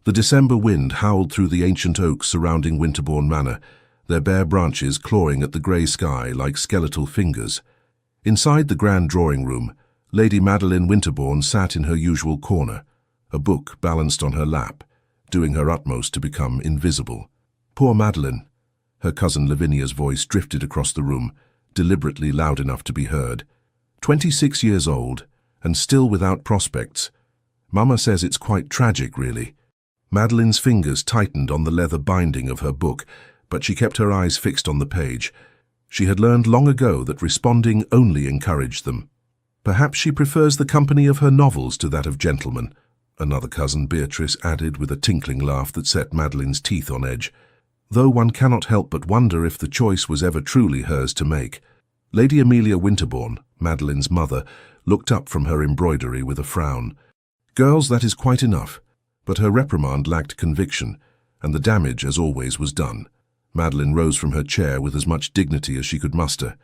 The December wind howled through the ancient oaks surrounding Winterbourne Manor, their bare branches clawing at the grey sky like skeletal fingers. Inside the grand drawing-room, Lady Madeline Winterbourne sat in her usual corner, a book balanced on her lap, doing her utmost to become invisible. Poor Madeline! Her cousin Lavinia's voice drifted across the room, deliberately loud enough to be heard. 26 years old, and still without prospects. Mama says it's quite tragic, really. Madeline's fingers tightened on the leather binding of her book, but she kept her eyes fixed on the page. She had learned long ago that responding only encouraged them. Perhaps she prefers the company of her novels to that of gentlemen, another cousin, Beatrice, added with a tinkling laugh that set Madeline's teeth on edge. Though one cannot help but wonder if the choice was ever truly hers to make. Lady Amelia Winterbourne, Madeline's mother, looked up from her embroidery with a frown. Girls, that is quite enough. But her reprimand lacked conviction, and the damage, as always, was done. Madeline rose from her chair with as much dignity as she could muster.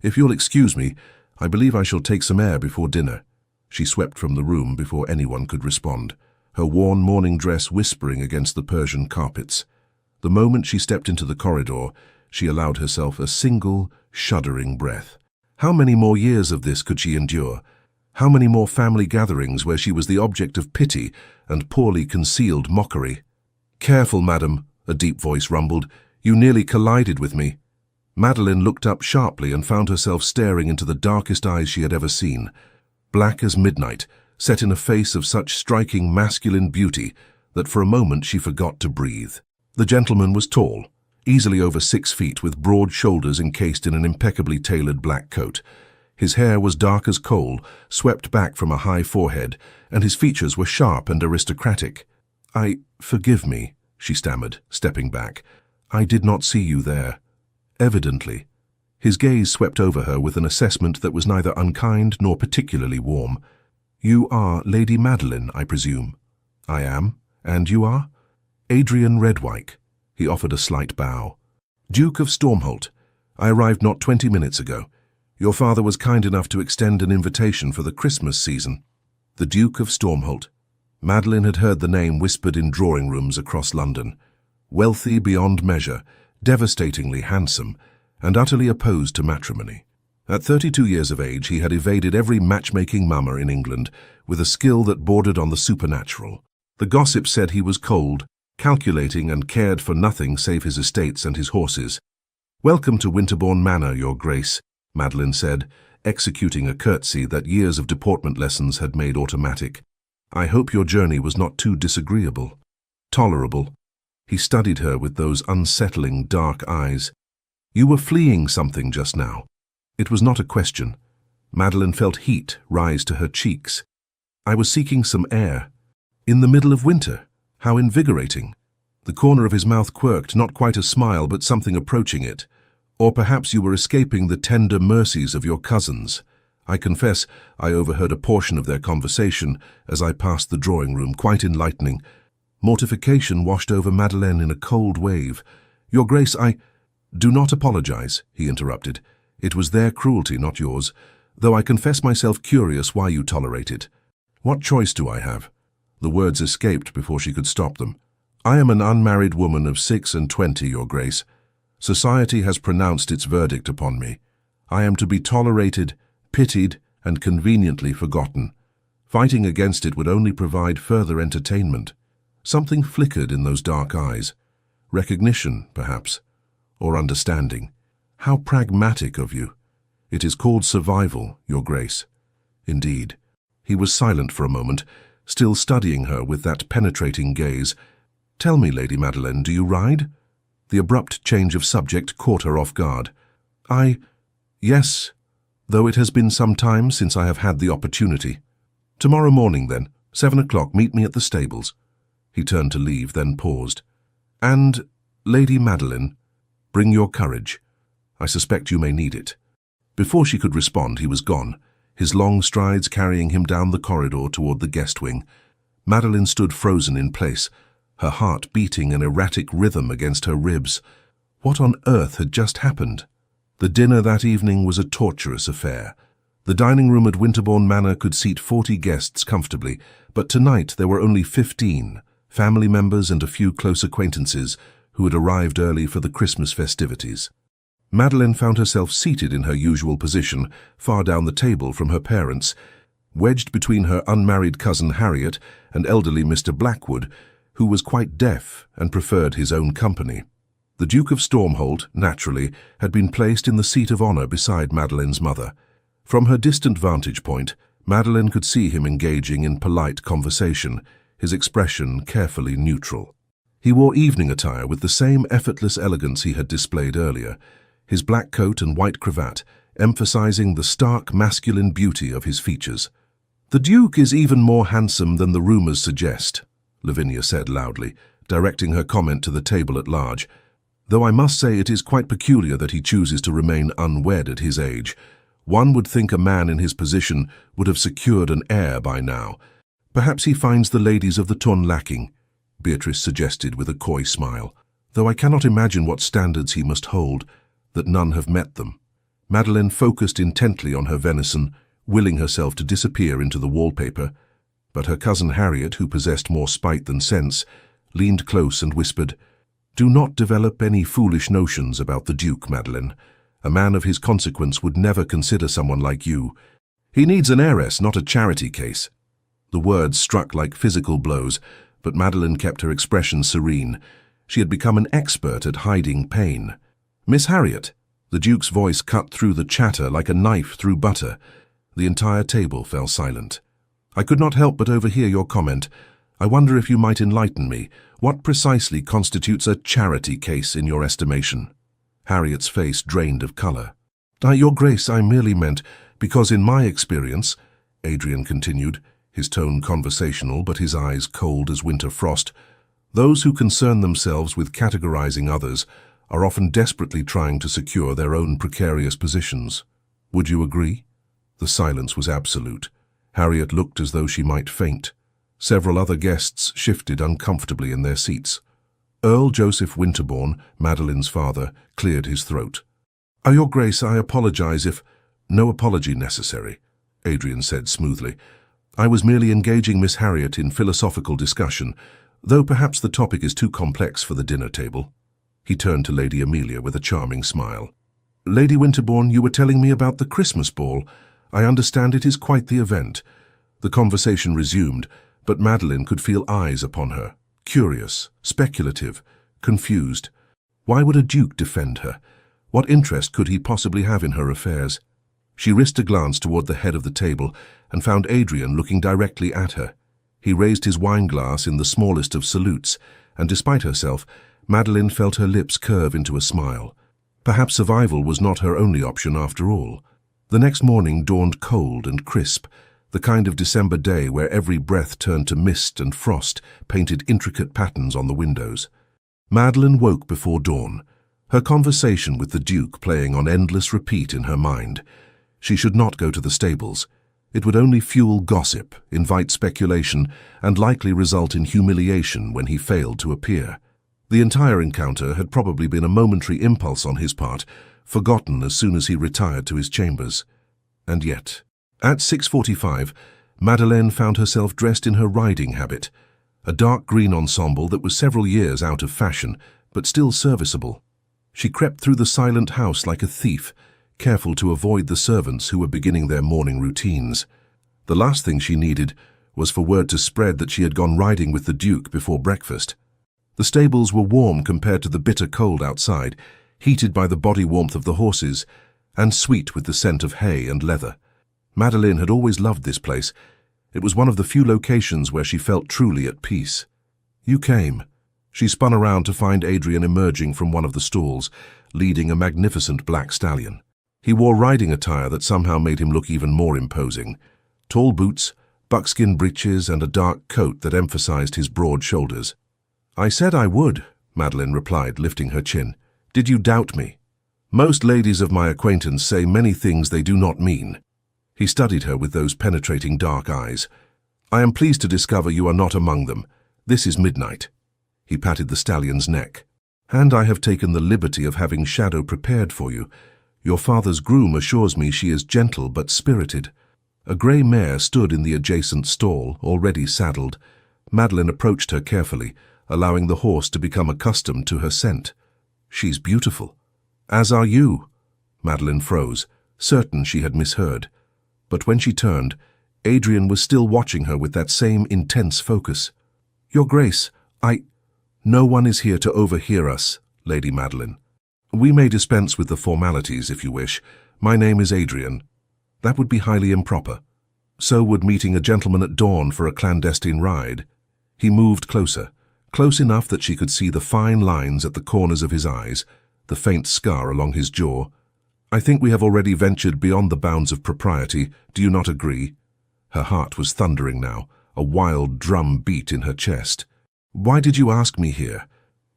If you'll excuse me, I believe I shall take some air before dinner. She swept from the room before anyone could respond, her worn morning dress whispering against the Persian carpets. The moment she stepped into the corridor, she allowed herself a single, shuddering breath. How many more years of this could she endure? How many more family gatherings where she was the object of pity and poorly concealed mockery? "Careful, madam," a deep voice rumbled. "You nearly collided with me." Madeline looked up sharply and found herself staring into the darkest eyes she had ever seen. Black as midnight, set in a face of such striking masculine beauty that for a moment she forgot to breathe. The gentleman was tall, easily over 6 feet, with broad shoulders encased in an impeccably tailored black coat. His hair was dark as coal, swept back from a high forehead, and his features were sharp and aristocratic. Forgive me," she stammered, stepping back. "I did not see you there." Evidently. His gaze swept over her with an assessment that was neither unkind nor particularly warm. "You are Lady Madeline, I presume?" "I am. And you are?" "Adrian Redwyke." He offered a slight bow. "Duke of Stormholt. I arrived not 20 minutes ago. Your father was kind enough to extend an invitation for the Christmas season." The Duke of Stormholt. Madeline had heard the name whispered in drawing rooms across London. Wealthy beyond measure, devastatingly handsome, and utterly opposed to matrimony. At 32 years of age, he had evaded every matchmaking mama in England with a skill that bordered on the supernatural. The gossip said he was cold, calculating, and cared for nothing save his estates and his horses. "Welcome to Winterbourne Manor, Your Grace," Madeline said, executing a curtsy that years of deportment lessons had made automatic. "I hope your journey was not too disagreeable." "Tolerable." He studied her with those unsettling dark eyes. "You were fleeing something just now." It was not a question. Madeline felt heat rise to her cheeks. "I was seeking some air." "In the middle of winter? How invigorating." The corner of his mouth quirked, not quite a smile, but something approaching it. "Or perhaps you were escaping the tender mercies of your cousins." I confess I overheard a portion of their conversation as I passed the drawing-room, quite enlightening. Mortification washed over Madeleine in a cold wave. "Your Grace, Do not apologize," he interrupted. "It was their cruelty, not yours, though I confess myself curious why you tolerate it." "What choice do I have?" The words escaped before she could stop them. "I am an unmarried woman of 26, Your Grace. Society has pronounced its verdict upon me. I am to be tolerated, pitied, and conveniently forgotten. Fighting against it would only provide further entertainment." Something flickered in those dark eyes. Recognition, perhaps, or understanding. "How pragmatic of you. It is called survival, Your Grace." "Indeed." He was silent for a moment, still studying her with that penetrating gaze. "Tell me, Lady Madeline, do you ride?" The abrupt change of subject caught her off guard. Yes, though it has been some time since I have had the opportunity." "Tomorrow morning, then, 7 o'clock, meet me at the stables." He turned to leave, then paused. "And, Lady Madeline, bring your courage. I suspect you may need it." Before she could respond, he was gone, his long strides carrying him down the corridor toward the guest wing. Madeline stood frozen in place, her heart beating an erratic rhythm against her ribs. What on earth had just happened? The dinner that evening was a torturous affair. The dining room at Winterbourne Manor could seat 40 guests comfortably, but tonight there were only 15, family members and a few close acquaintances who had arrived early for the Christmas festivities. Madeleine found herself seated in her usual position, far down the table from her parents, wedged between her unmarried cousin Harriet and elderly Mr. Blackwood, who was quite deaf and preferred his own company. The Duke of Stormholt, naturally, had been placed in the seat of honour beside Madeleine's mother. From her distant vantage point, Madeleine could see him engaging in polite conversation, his expression carefully neutral. He wore evening attire with the same effortless elegance he had displayed earlier, his black coat and white cravat emphasizing the stark masculine beauty of his features. "The Duke is even more handsome than the rumours suggest," Lavinia said loudly, directing her comment to the table at large, "though I must say it is quite peculiar that he chooses to remain unwed at his age. One would think a man in his position would have secured an heir by now. Perhaps he finds the ladies of the ton lacking," Beatrice suggested with a coy smile, "though I cannot imagine what standards he must hold, that none have met them." Madeleine focused intently on her venison, willing herself to disappear into the wallpaper, but her cousin Harriet, who possessed more spite than sense, leaned close and whispered, "Do not develop any foolish notions about the Duke, Madeleine. A man of his consequence would never consider someone like you. He needs an heiress, not a charity case." The words struck like physical blows, but Madeleine kept her expression serene. She had become an expert at hiding pain. "Miss Harriet," the Duke's voice cut through the chatter like a knife through butter. The entire table fell silent. "I could not help but overhear your comment. I wonder if you might enlighten me. What precisely constitutes a charity case in your estimation?" Harriet's face drained of colour. "Your Grace, I merely meant, because in my experience," Adrian continued, his tone conversational but his eyes cold as winter frost, "those who concern themselves with categorizing others are often desperately trying to secure their own precarious positions. Would you agree?" The silence was absolute. Harriet looked as though she might faint. Several other guests shifted uncomfortably in their seats. Earl Joseph Winterbourne, Madeleine's father, cleared his throat. "Your Grace, I apologize if—" "No apology necessary," Adrian said smoothly. "I was merely engaging Miss Harriet in philosophical discussion, though perhaps the topic is too complex for the dinner table." He turned to Lady Amelia with a charming smile. "Lady Winterbourne, you were telling me about the Christmas ball. I understand it is quite the event." The conversation resumed, but Madeleine could feel eyes upon her, curious, speculative, confused. Why would a duke defend her? What interest could he possibly have in her affairs? She risked a glance toward the head of the table and found Adrian looking directly at her. He raised his wineglass in the smallest of salutes, and despite herself, Madeleine felt her lips curve into a smile. Perhaps survival was not her only option after all. The next morning dawned cold and crisp, the kind of December day where every breath turned to mist and frost painted intricate patterns on the windows. Madeleine woke before dawn, her conversation with the Duke playing on endless repeat in her mind. She should not go to the stables. It would only fuel gossip, invite speculation, and likely result in humiliation when he failed to appear. The entire encounter had probably been a momentary impulse on his part, forgotten as soon as he retired to his chambers. And yet, at 6:45, Madeleine found herself dressed in her riding habit, a dark green ensemble that was several years out of fashion, but still serviceable. She crept through the silent house like a thief, careful to avoid the servants who were beginning their morning routines. The last thing she needed was for word to spread that she had gone riding with the Duke before breakfast. The stables were warm compared to the bitter cold outside, heated by the body warmth of the horses, and sweet with the scent of hay and leather. Madeleine had always loved this place. It was one of the few locations where she felt truly at peace. "You came." She spun around to find Adrian emerging from one of the stalls, leading a magnificent black stallion. He wore riding attire that somehow made him look even more imposing. Tall boots, buckskin breeches, and a dark coat that emphasized his broad shoulders. "I said I would," Madeleine replied, lifting her chin. "Did you doubt me?" "Most ladies of my acquaintance say many things they do not mean." He studied her with those penetrating dark eyes. "I am pleased to discover you are not among them. This is midnight." He patted the stallion's neck. "And I have taken the liberty of having Shadow prepared for you. Your father's groom assures me she is gentle but spirited." A grey mare stood in the adjacent stall, already saddled. Madeline approached her carefully, allowing the horse to become accustomed to her scent. "She's beautiful." "As are you." Madeline froze, certain she had misheard. But when she turned, Adrian was still watching her with that same intense focus. "Your Grace, No one is here to overhear us, Lady Madeline. We may dispense with the formalities if you wish. My name is Adrian." "That would be highly improper. So would meeting a gentleman at dawn for a clandestine ride." He moved closer, close enough that she could see the fine lines at the corners of his eyes, the faint scar along his jaw. "I think we have already ventured beyond the bounds of propriety. Do you not agree?" Her heart was thundering now, a wild drum beat in her chest. "Why did you ask me here?"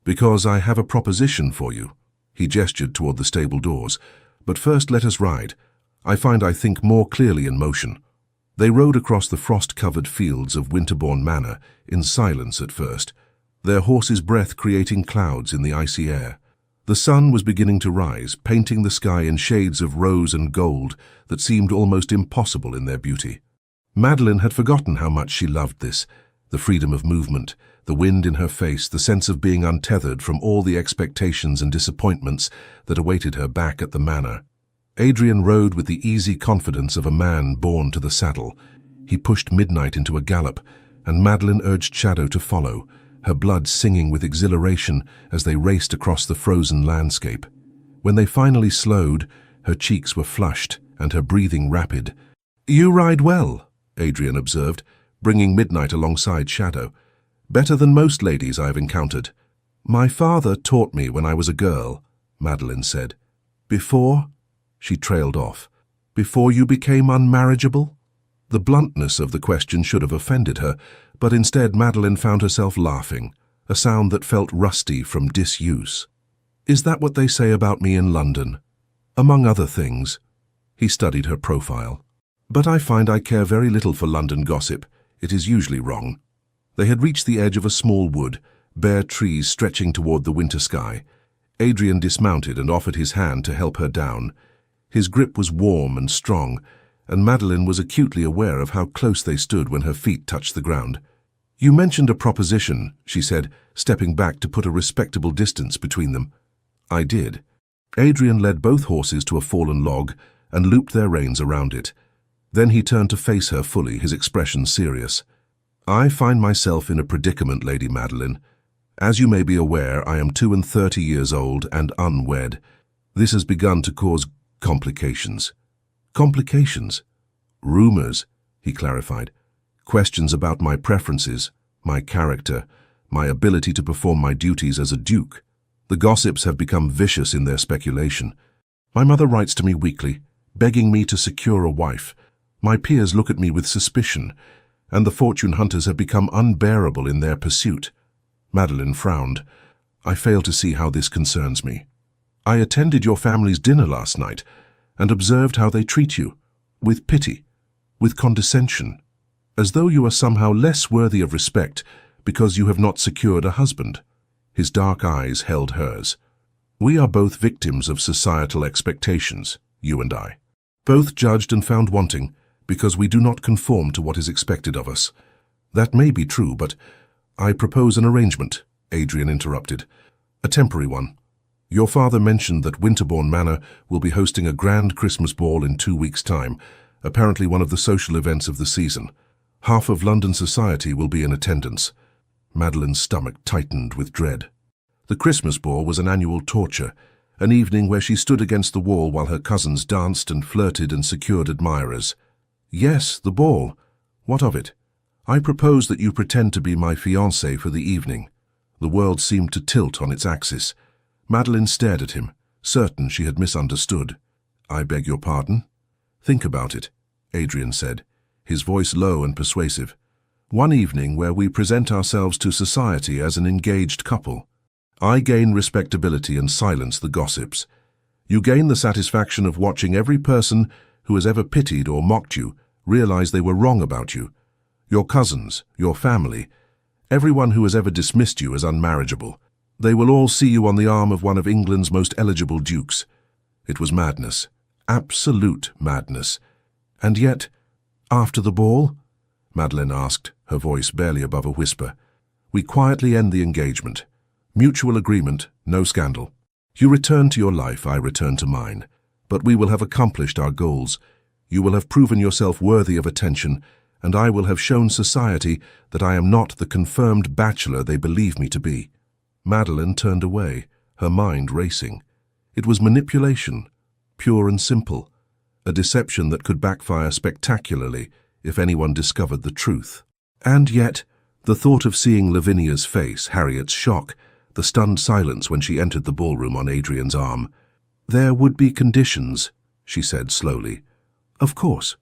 "Because I have a proposition for you." He gestured toward the stable doors. "But first let us ride. I find I think more clearly in motion." They rode across the frost-covered fields of Winterbourne Manor, in silence at first, their horses' breath creating clouds in the icy air. The sun was beginning to rise, painting the sky in shades of rose and gold that seemed almost impossible in their beauty. Madeline had forgotten how much she loved this, the freedom of movement, the wind in her face, the sense of being untethered from all the expectations and disappointments that awaited her back at the manor. Adrian rode with the easy confidence of a man born to the saddle. He pushed Midnight into a gallop, and Madeline urged Shadow to follow, her blood singing with exhilaration as they raced across the frozen landscape. When they finally slowed, her cheeks were flushed and her breathing rapid. "You ride well," Adrian observed, bringing Midnight alongside Shadow. "Better than most ladies I have encountered." "My father taught me when I was a girl," Madeline said. "Before?" She trailed off. "Before you became unmarriageable?" The bluntness of the question should have offended her, but instead Madeline found herself laughing, a sound that felt rusty from disuse. "Is that what they say about me in London?" "Among other things." He studied her profile. "But I find I care very little for London gossip. It is usually wrong." They had reached the edge of a small wood, bare trees stretching toward the winter sky. Adrian dismounted and offered his hand to help her down. His grip was warm and strong, and Madeline was acutely aware of how close they stood when her feet touched the ground. "You mentioned a proposition," she said, stepping back to put a respectable distance between them. "I did." Adrian led both horses to a fallen log and looped their reins around it. Then he turned to face her fully, his expression serious. "I find myself in a predicament, Lady Madeline. As you may be aware, I am 32 years old and unwed. This has begun to cause complications." "Complications?" "Rumors," he clarified. "Questions about my preferences, my character, my ability to perform my duties as a duke. The gossips have become vicious in their speculation. My mother writes to me weekly, begging me to secure a wife. My peers look at me with suspicion, and the fortune hunters have become unbearable in their pursuit." Madeline frowned. "I fail to see how this concerns me. I attended your family's dinner last night and observed how they treat you, with pity, with condescension, as though you are somehow less worthy of respect because you have not secured a husband." His dark eyes held hers. "We are both victims of societal expectations, you and I. Both judged and found wanting because we do not conform to what is expected of us. That may be true, but I propose an arrangement," Adrian interrupted. "A temporary one. Your father mentioned that Winterbourne Manor will be hosting a grand Christmas ball in 2 weeks' time, apparently one of the social events of the season. Half of London society will be in attendance." Madeline's stomach tightened with dread. The Christmas ball was an annual torture, an evening where she stood against the wall while her cousins danced and flirted and secured admirers. "Yes, the ball. What of it?" "I propose that you pretend to be my fiancée for the evening." The world seemed to tilt on its axis. Madeline stared at him, certain she had misunderstood. "I beg your pardon?" "Think about it," Adrian said, his voice low and persuasive. "One evening where we present ourselves to society as an engaged couple. I gain respectability and silence the gossips. You gain the satisfaction of watching every person who has ever pitied or mocked you realize they were wrong about you. Your cousins, your family, everyone who has ever dismissed you as unmarriageable. They will all see you on the arm of one of England's most eligible dukes." It was madness, absolute madness. "And yet, after the ball?" Madeline asked, her voice barely above a whisper. "We quietly end the engagement. Mutual agreement, no scandal. You return to your life, I return to mine. But we will have accomplished our goals. You will have proven yourself worthy of attention, and I will have shown society that I am not the confirmed bachelor they believe me to be." Madeleine turned away, her mind racing. It was manipulation, pure and simple, a deception that could backfire spectacularly if anyone discovered the truth. And yet, the thought of seeing Lavinia's face, Harriet's shock, the stunned silence when she entered the ballroom on Adrian's arm. "There would be conditions," she said slowly. "Of course.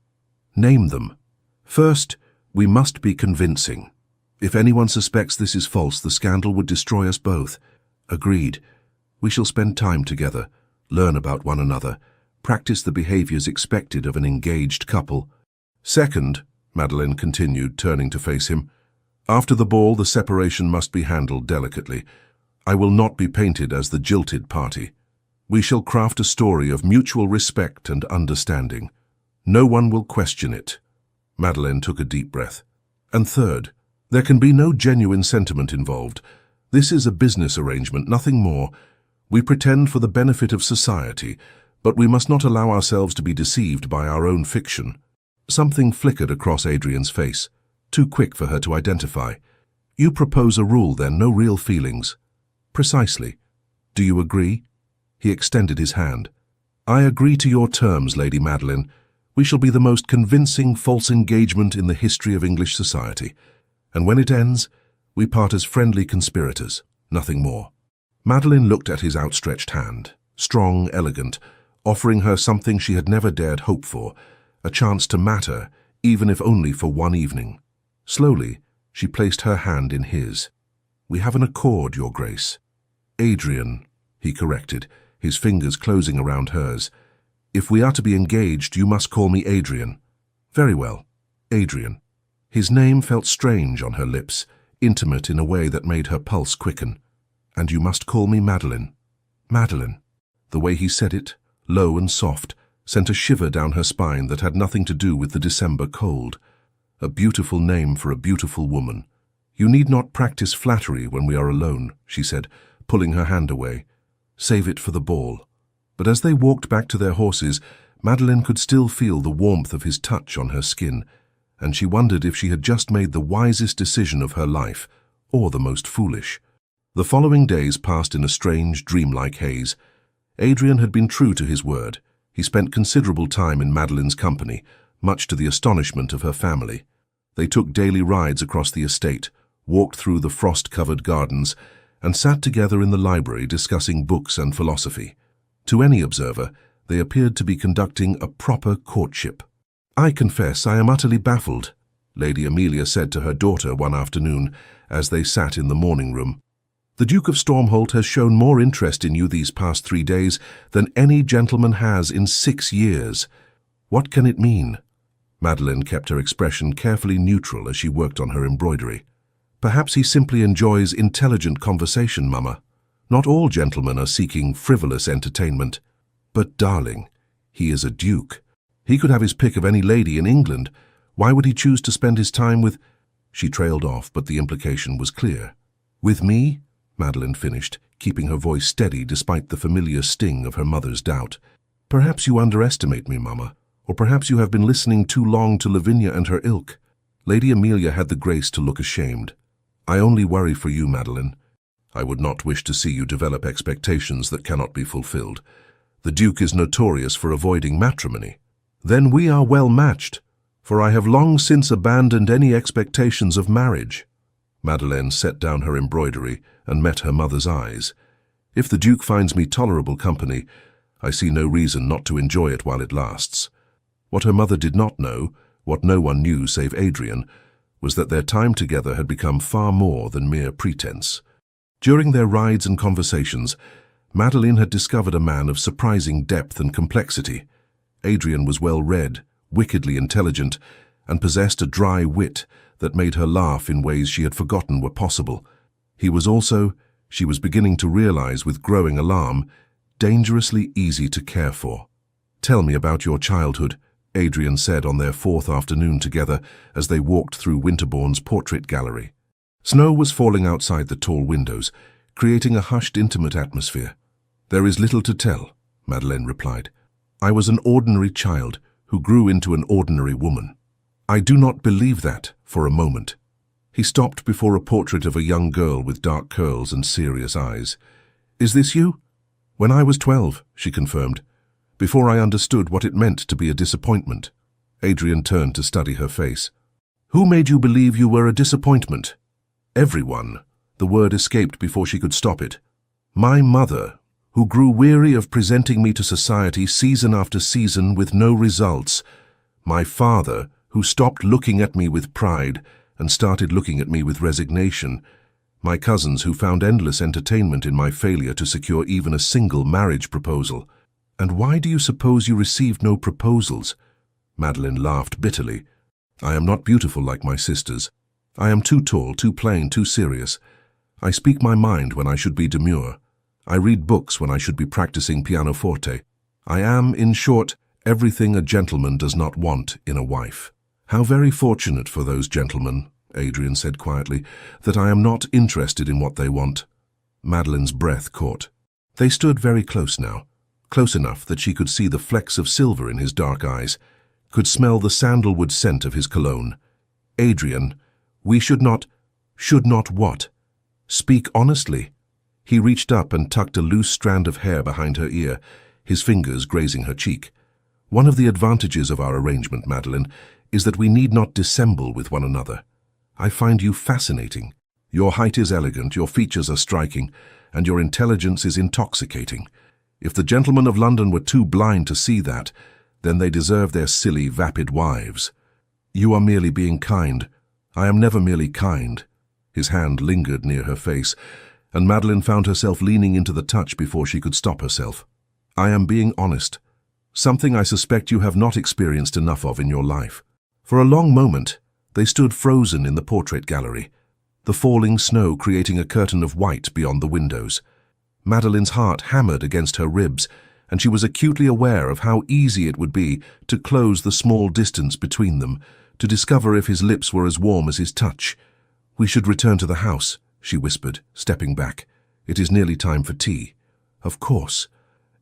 Name them. First, we must be convincing. If anyone suspects this is false, the scandal would destroy us both." "Agreed. We shall spend time together, learn about one another, practice the behaviors expected of an engaged couple." "Second," Madeleine continued, turning to face him, "after the ball, the separation must be handled delicately. I will not be painted as the jilted party. We shall craft a story of mutual respect and understanding. No one will question it." Madeleine took a deep breath. "And third, there can be no genuine sentiment involved. This is a business arrangement, nothing more. We pretend for the benefit of society, but we must not allow ourselves to be deceived by our own fiction." Something flickered across Adrian's face, too quick for her to identify. "You propose a rule, then, no real feelings." "Precisely. Do you agree?" He extended his hand. "I agree to your terms, Lady Madeleine. We shall be the most convincing false engagement in the history of English society. And when it ends, we part as friendly conspirators, nothing more." Madeleine looked at his outstretched hand, strong, elegant, offering her something she had never dared hope for, a chance to matter, even if only for one evening. Slowly, she placed her hand in his. "We have an accord, Your Grace." "Adrian," he corrected, his fingers closing around hers. "If we are to be engaged, you must call me Adrian." "Very well, Adrian." His name felt strange on her lips, intimate in a way that made her pulse quicken. "And you must call me Madeleine." "Madeleine." The way he said it, low and soft, sent a shiver down her spine that had nothing to do with the December cold. A beautiful name for a beautiful woman. "You need not practice flattery when we are alone," she said, pulling her hand away. "Save it for the ball." But as they walked back to their horses, Madeleine could still feel the warmth of his touch on her skin, and she wondered if she had just made the wisest decision of her life, or the most foolish. The following days passed in a strange, dreamlike haze. Adrian had been true to his word. He spent considerable time in Madeleine's company, much to the astonishment of her family. They took daily rides across the estate, walked through the frost-covered gardens, and sat together in the library discussing books and philosophy. To any observer, they appeared to be conducting a proper courtship. "I confess I am utterly baffled," Lady Amelia said to her daughter one afternoon as they sat in the morning room. "The Duke of Stormholt has shown more interest in you these past 3 days than any gentleman has in 6 years. What can it mean?" Madeleine kept her expression carefully neutral as she worked on her embroidery. "Perhaps he simply enjoys intelligent conversation, Mama. Not all gentlemen are seeking frivolous entertainment." "But, darling, he is a duke. He could have his pick of any lady in England. Why would he choose to spend his time with—" She trailed off, but the implication was clear. "With me?" Madeleine finished, keeping her voice steady despite the familiar sting of her mother's doubt. "Perhaps you underestimate me, Mama, or perhaps you have been listening too long to Lavinia and her ilk." Lady Amelia had the grace to look ashamed. "I only worry for you, Madeleine. I would not wish to see you develop expectations that cannot be fulfilled. The Duke is notorious for avoiding matrimony." "Then we are well matched, for I have long since abandoned any expectations of marriage." Madeleine set down her embroidery and met her mother's eyes. "If the Duke finds me tolerable company, I see no reason not to enjoy it while it lasts." What her mother did not know, what no one knew save Adrian, was that their time together had become far more than mere pretense. During their rides and conversations, Madeleine had discovered a man of surprising depth and complexity. Adrian was well-read, wickedly intelligent, and possessed a dry wit that made her laugh in ways she had forgotten were possible. He was also, she was beginning to realize with growing alarm, dangerously easy to care for. "Tell me about your childhood," Adrian said on their fourth afternoon together as they walked through Winterbourne's portrait gallery. Snow was falling outside the tall windows, creating a hushed, intimate atmosphere. "There is little to tell," Madeleine replied. "I was an ordinary child who grew into an ordinary woman. I do not believe that for a moment." He stopped before a portrait of a young girl with dark curls and serious eyes. "Is this you?" "When I was 12, she confirmed, before I understood what it meant to be a disappointment." Adrian turned to study her face. "Who made you believe you were a disappointment?" "Everyone." The word escaped before she could stop it. "My mother, who grew weary of presenting me to society season after season with no results. My father, who stopped looking at me with pride and started looking at me with resignation. My cousins, who found endless entertainment in my failure to secure even a single marriage proposal. And why do you suppose you received no proposals?" Madeleine laughed bitterly. "I am not beautiful like my sisters. I am too tall, too plain, too serious. I speak my mind when I should be demure. I read books when I should be practicing pianoforte. I am, in short, everything a gentleman does not want in a wife." "How very fortunate for those gentlemen," Adrian said quietly, "that I am not interested in what they want." Madeleine's breath caught. They stood very close now, close enough that she could see the flecks of silver in his dark eyes, could smell the sandalwood scent of his cologne. "Adrian, we should not what? Speak honestly." He reached up and tucked a loose strand of hair behind her ear, his fingers grazing her cheek. "One of the advantages of our arrangement, Madeleine, is that we need not dissemble with one another. I find you fascinating. Your height is elegant, your features are striking, and your intelligence is intoxicating. If the gentlemen of London were too blind to see that, then they deserve their silly, vapid wives. You are merely being kind. I am never merely kind." His hand lingered near her face, and Madeleine found herself leaning into the touch before she could stop herself. "I am being honest. Something I suspect you have not experienced enough of in your life." For a long moment, they stood frozen in the portrait gallery, the falling snow creating a curtain of white beyond the windows. Madeleine's heart hammered against her ribs, and she was acutely aware of how easy it would be to close the small distance between them, to discover if his lips were as warm as his touch. "We should return to the house," she whispered, stepping back. "It is nearly time for tea." "Of course."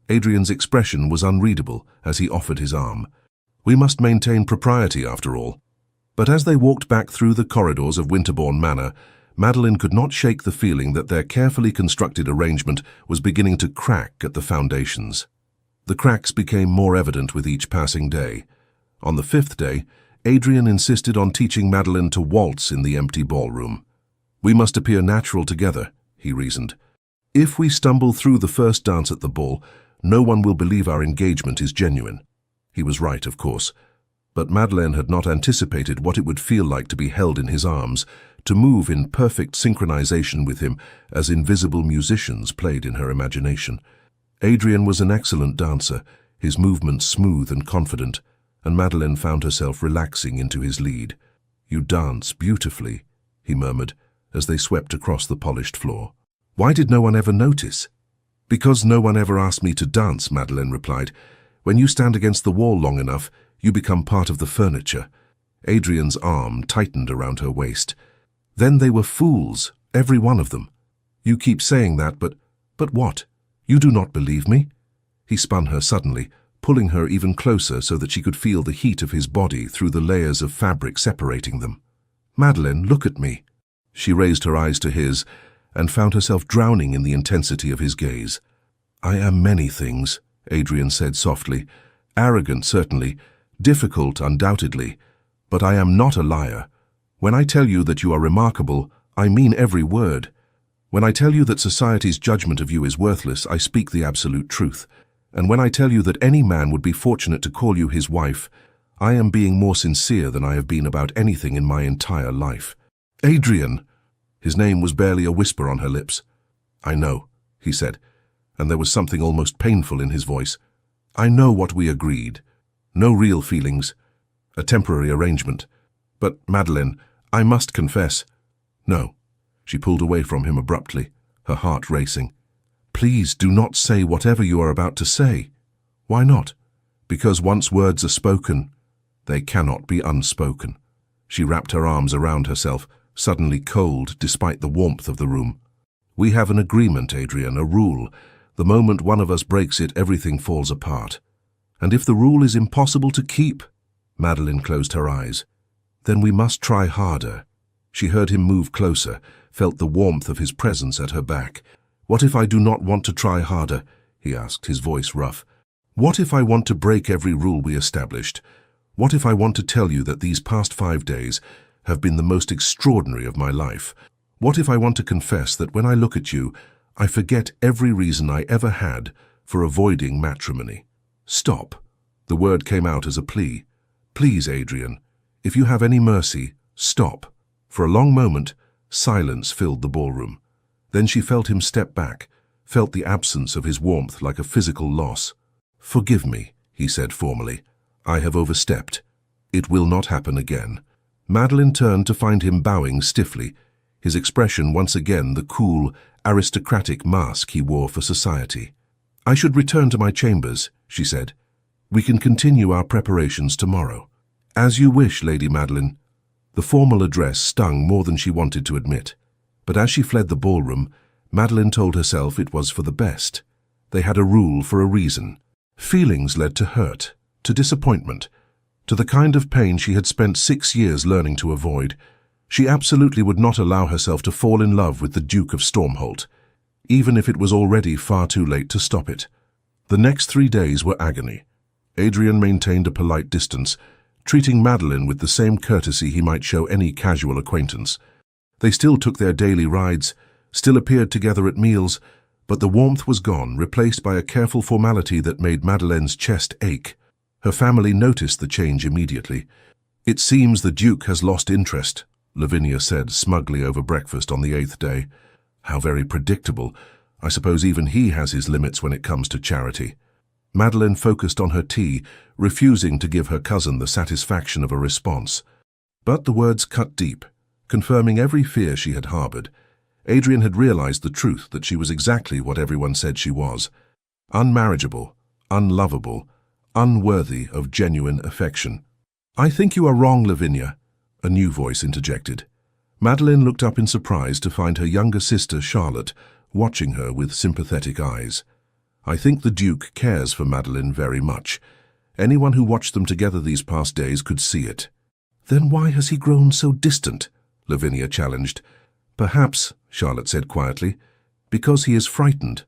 Adrian's expression was unreadable as he offered his arm. "We must maintain propriety after all." But as they walked back through the corridors of Winterbourne Manor, Madeleine could not shake the feeling that their carefully constructed arrangement was beginning to crack at the foundations. The cracks became more evident with each passing day. On the fifth day, Adrian insisted on teaching Madeleine to waltz in the empty ballroom. "We must appear natural together," he reasoned. "If we stumble through the first dance at the ball, no one will believe our engagement is genuine." He was right, of course, but Madeleine had not anticipated what it would feel like to be held in his arms, to move in perfect synchronization with him as invisible musicians played in her imagination. Adrian was an excellent dancer, his movements smooth and confident, and Madeleine found herself relaxing into his lead. "You dance beautifully," he murmured, as they swept across the polished floor. "Why did no one ever notice?" "Because no one ever asked me to dance," Madeleine replied. "When you stand against the wall long enough, you become part of the furniture." Adrian's arm tightened around her waist. "Then they were fools, every one of them." "You keep saying that, but what? You do not believe me?" He spun her suddenly, pulling her even closer so that she could feel the heat of his body through the layers of fabric separating them. "Madeleine, look at me." She raised her eyes to his and found herself drowning in the intensity of his gaze. "I am many things," Adrian said softly. "Arrogant, certainly. Difficult, undoubtedly. But I am not a liar. When I tell you that you are remarkable, I mean every word. When I tell you that society's judgment of you is worthless, I speak the absolute truth. And when I tell you that any man would be fortunate to call you his wife, I am being more sincere than I have been about anything in my entire life." "Adrian!" His name was barely a whisper on her lips. "I know," he said, and there was something almost painful in his voice. "I know what we agreed. No real feelings. A temporary arrangement. But, Madeleine, I must confess—" "No." She pulled away from him abruptly, her heart racing. "Please do not say whatever you are about to say." "Why not?" "Because once words are spoken, They cannot be unspoken. She wrapped her arms around herself, suddenly cold despite the warmth of the room. We have an agreement, Adrian, a rule. The moment one of us breaks it, everything falls apart. And if the rule is impossible to keep, Madeline closed her eyes, then we must try harder. She heard him move closer, felt the warmth of his presence at her back. What if I do not want to try harder? He asked, his voice rough. What if I want to break every rule we established? What if I want to tell you that these past 5 days have been the most extraordinary of my life? What if I want to confess that when I look at you, I forget every reason I ever had for avoiding matrimony? Stop. The word came out as a plea. Please, Adrian, if you have any mercy, stop. For a long moment, silence filled the ballroom. Then she felt him step back, felt the absence of his warmth like a physical loss. Forgive me, he said formally. I have overstepped. It will not happen again. Madeline turned to find him bowing stiffly, his expression once again the cool, aristocratic mask he wore for society. I should return to my chambers, she said. We can continue our preparations tomorrow. As you wish, Lady Madeline. The formal address stung more than she wanted to admit. But as she fled the ballroom, Madeline told herself it was for the best. They had a rule for a reason. Feelings led to hurt, to disappointment, to the kind of pain she had spent 6 years learning to avoid. She absolutely would not allow herself to fall in love with the Duke of Stormholt, even if it was already far too late to stop it. The next 3 days were agony. Adrian maintained a polite distance, treating Madeline with the same courtesy he might show any casual acquaintance. They still took their daily rides, still appeared together at meals, but the warmth was gone, replaced by a careful formality that made Madeleine's chest ache. Her family noticed the change immediately. It seems the Duke has lost interest, Lavinia said smugly over breakfast on the 8th day. How very predictable. I suppose even he has his limits when it comes to charity. Madeline focused on her tea, refusing to give her cousin the satisfaction of a response. But the words cut deep, confirming every fear she had harbored. Adrian had realized the truth that she was exactly what everyone said she was. Unmarriageable, unlovable, unworthy of genuine affection. I think you are wrong, Lavinia, a new voice interjected. Madeline looked up in surprise to find her younger sister, Charlotte, watching her with sympathetic eyes. I think the Duke cares for Madeline very much. Anyone who watched them together these past days could see it. Then why has he grown so distant? Lavinia challenged. Perhaps, Charlotte said quietly, because he is frightened.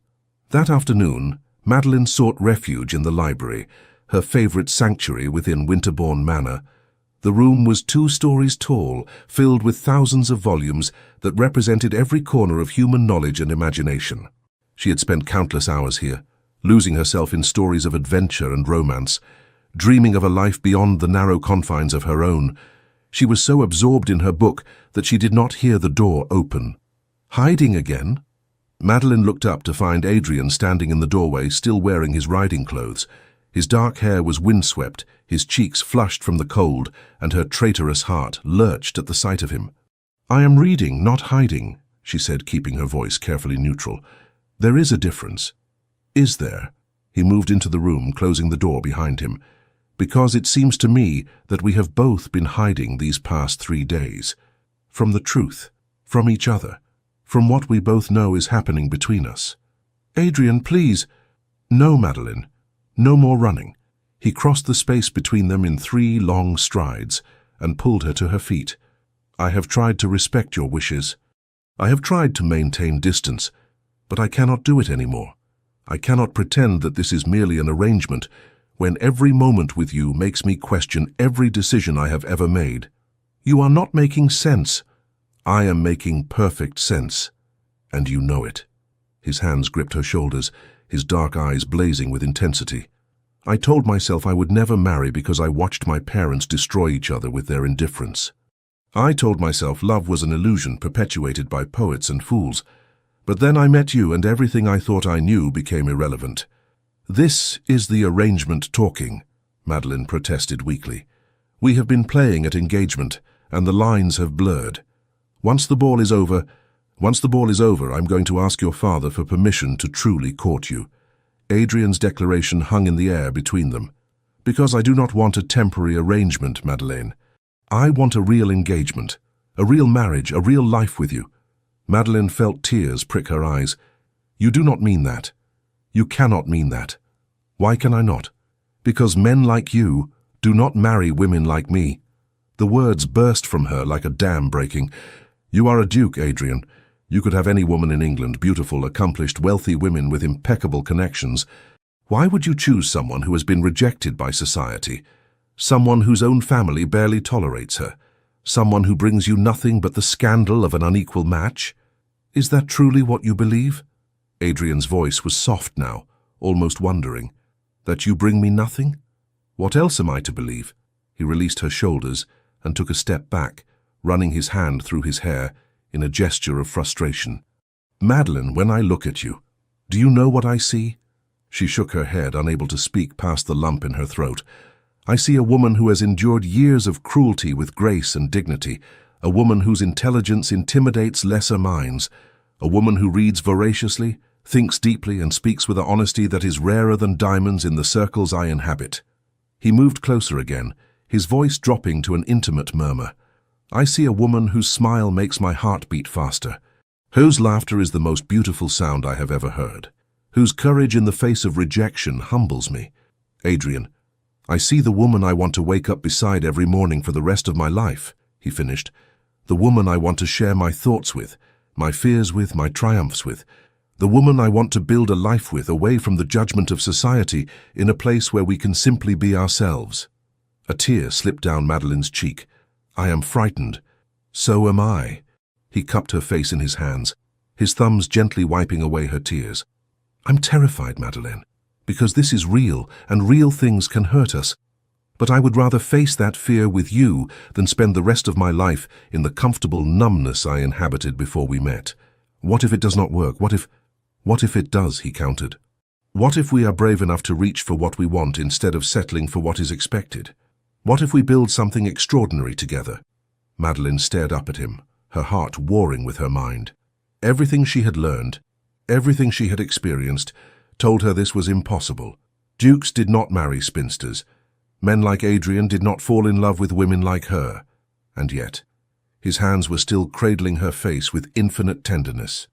That afternoon, Madeline sought refuge in the library, her favorite sanctuary within Winterbourne Manor. The room was 2 stories tall, filled with thousands of volumes that represented every corner of human knowledge and imagination. She had spent countless hours here, losing herself in stories of adventure and romance, dreaming of a life beyond the narrow confines of her own. She was so absorbed in her book that she did not hear the door open. Hiding again? Madeline looked up to find Adrian standing in the doorway, still wearing his riding clothes. His dark hair was windswept, his cheeks flushed from the cold, and her traitorous heart lurched at the sight of him. I am reading, not hiding, she said, keeping her voice carefully neutral. There is a difference. Is there? He moved into the room, closing the door behind him. Because it seems to me that we have both been hiding these past 3 days. From the truth, from each other, from what we both know is happening between us. Adrian, please. No, Madeline. No more running. He crossed the space between them in 3 long strides and pulled her to her feet. I have tried to respect your wishes. I have tried to maintain distance, but I cannot do it anymore. I cannot pretend that this is merely an arrangement when every moment with you makes me question every decision I have ever made. You are not making sense. I am making perfect sense, and you know it. His hands gripped her shoulders, his dark eyes blazing with intensity. I told myself I would never marry because I watched my parents destroy each other with their indifference. I told myself love was an illusion perpetuated by poets and fools. But then I met you and everything I thought I knew became irrelevant. This is the arrangement talking, Madeline protested weakly. We have been playing at engagement, and the lines have blurred. Once the ball is over, I'm going to ask your father for permission to truly court you. Adrian's declaration hung in the air between them. Because I do not want a temporary arrangement, Madeleine. I want a real engagement, a real marriage, a real life with you. Madeleine felt tears prick her eyes. You do not mean that. You cannot mean that. Why can I not? Because men like you do not marry women like me. The words burst from her like a dam breaking. You are a duke, Adrian. You could have any woman in England, beautiful, accomplished, wealthy women with impeccable connections. Why would you choose someone who has been rejected by society? Someone whose own family barely tolerates her? Someone who brings you nothing but the scandal of an unequal match? Is that truly what you believe? Adrian's voice was soft now, almost wondering. That you bring me nothing? What else am I to believe? He released her shoulders and took a step back, running his hand through his hair in a gesture of frustration. Madeleine, when I look at you, do you know what I see? She shook her head, unable to speak past the lump in her throat. I see a woman who has endured years of cruelty with grace and dignity, a woman whose intelligence intimidates lesser minds, a woman who reads voraciously, thinks deeply, and speaks with an honesty that is rarer than diamonds in the circles I inhabit. He moved closer again, his voice dropping to an intimate murmur. I see a woman whose smile makes my heart beat faster, whose laughter is the most beautiful sound I have ever heard, whose courage in the face of rejection humbles me. Adrian, I see the woman I want to wake up beside every morning for the rest of my life, he finished. The woman I want to share my thoughts with, my fears with, my triumphs with. The woman I want to build a life with, away from the judgment of society, in a place where we can simply be ourselves. A tear slipped down Madeleine's cheek. I am frightened. So am I. He cupped her face in his hands, his thumbs gently wiping away her tears. I'm terrified, Madeleine, because this is real, and real things can hurt us. But I would rather face that fear with you than spend the rest of my life in the comfortable numbness I inhabited before we met. What if it does not work? What if it does, he countered. What if we are brave enough to reach for what we want instead of settling for what is expected? What if we build something extraordinary together? Madeleine stared up at him, her heart warring with her mind. Everything she had learned, everything she had experienced, told her this was impossible. Dukes did not marry spinsters. Men like Adrian did not fall in love with women like her. And yet, his hands were still cradling her face with infinite tenderness.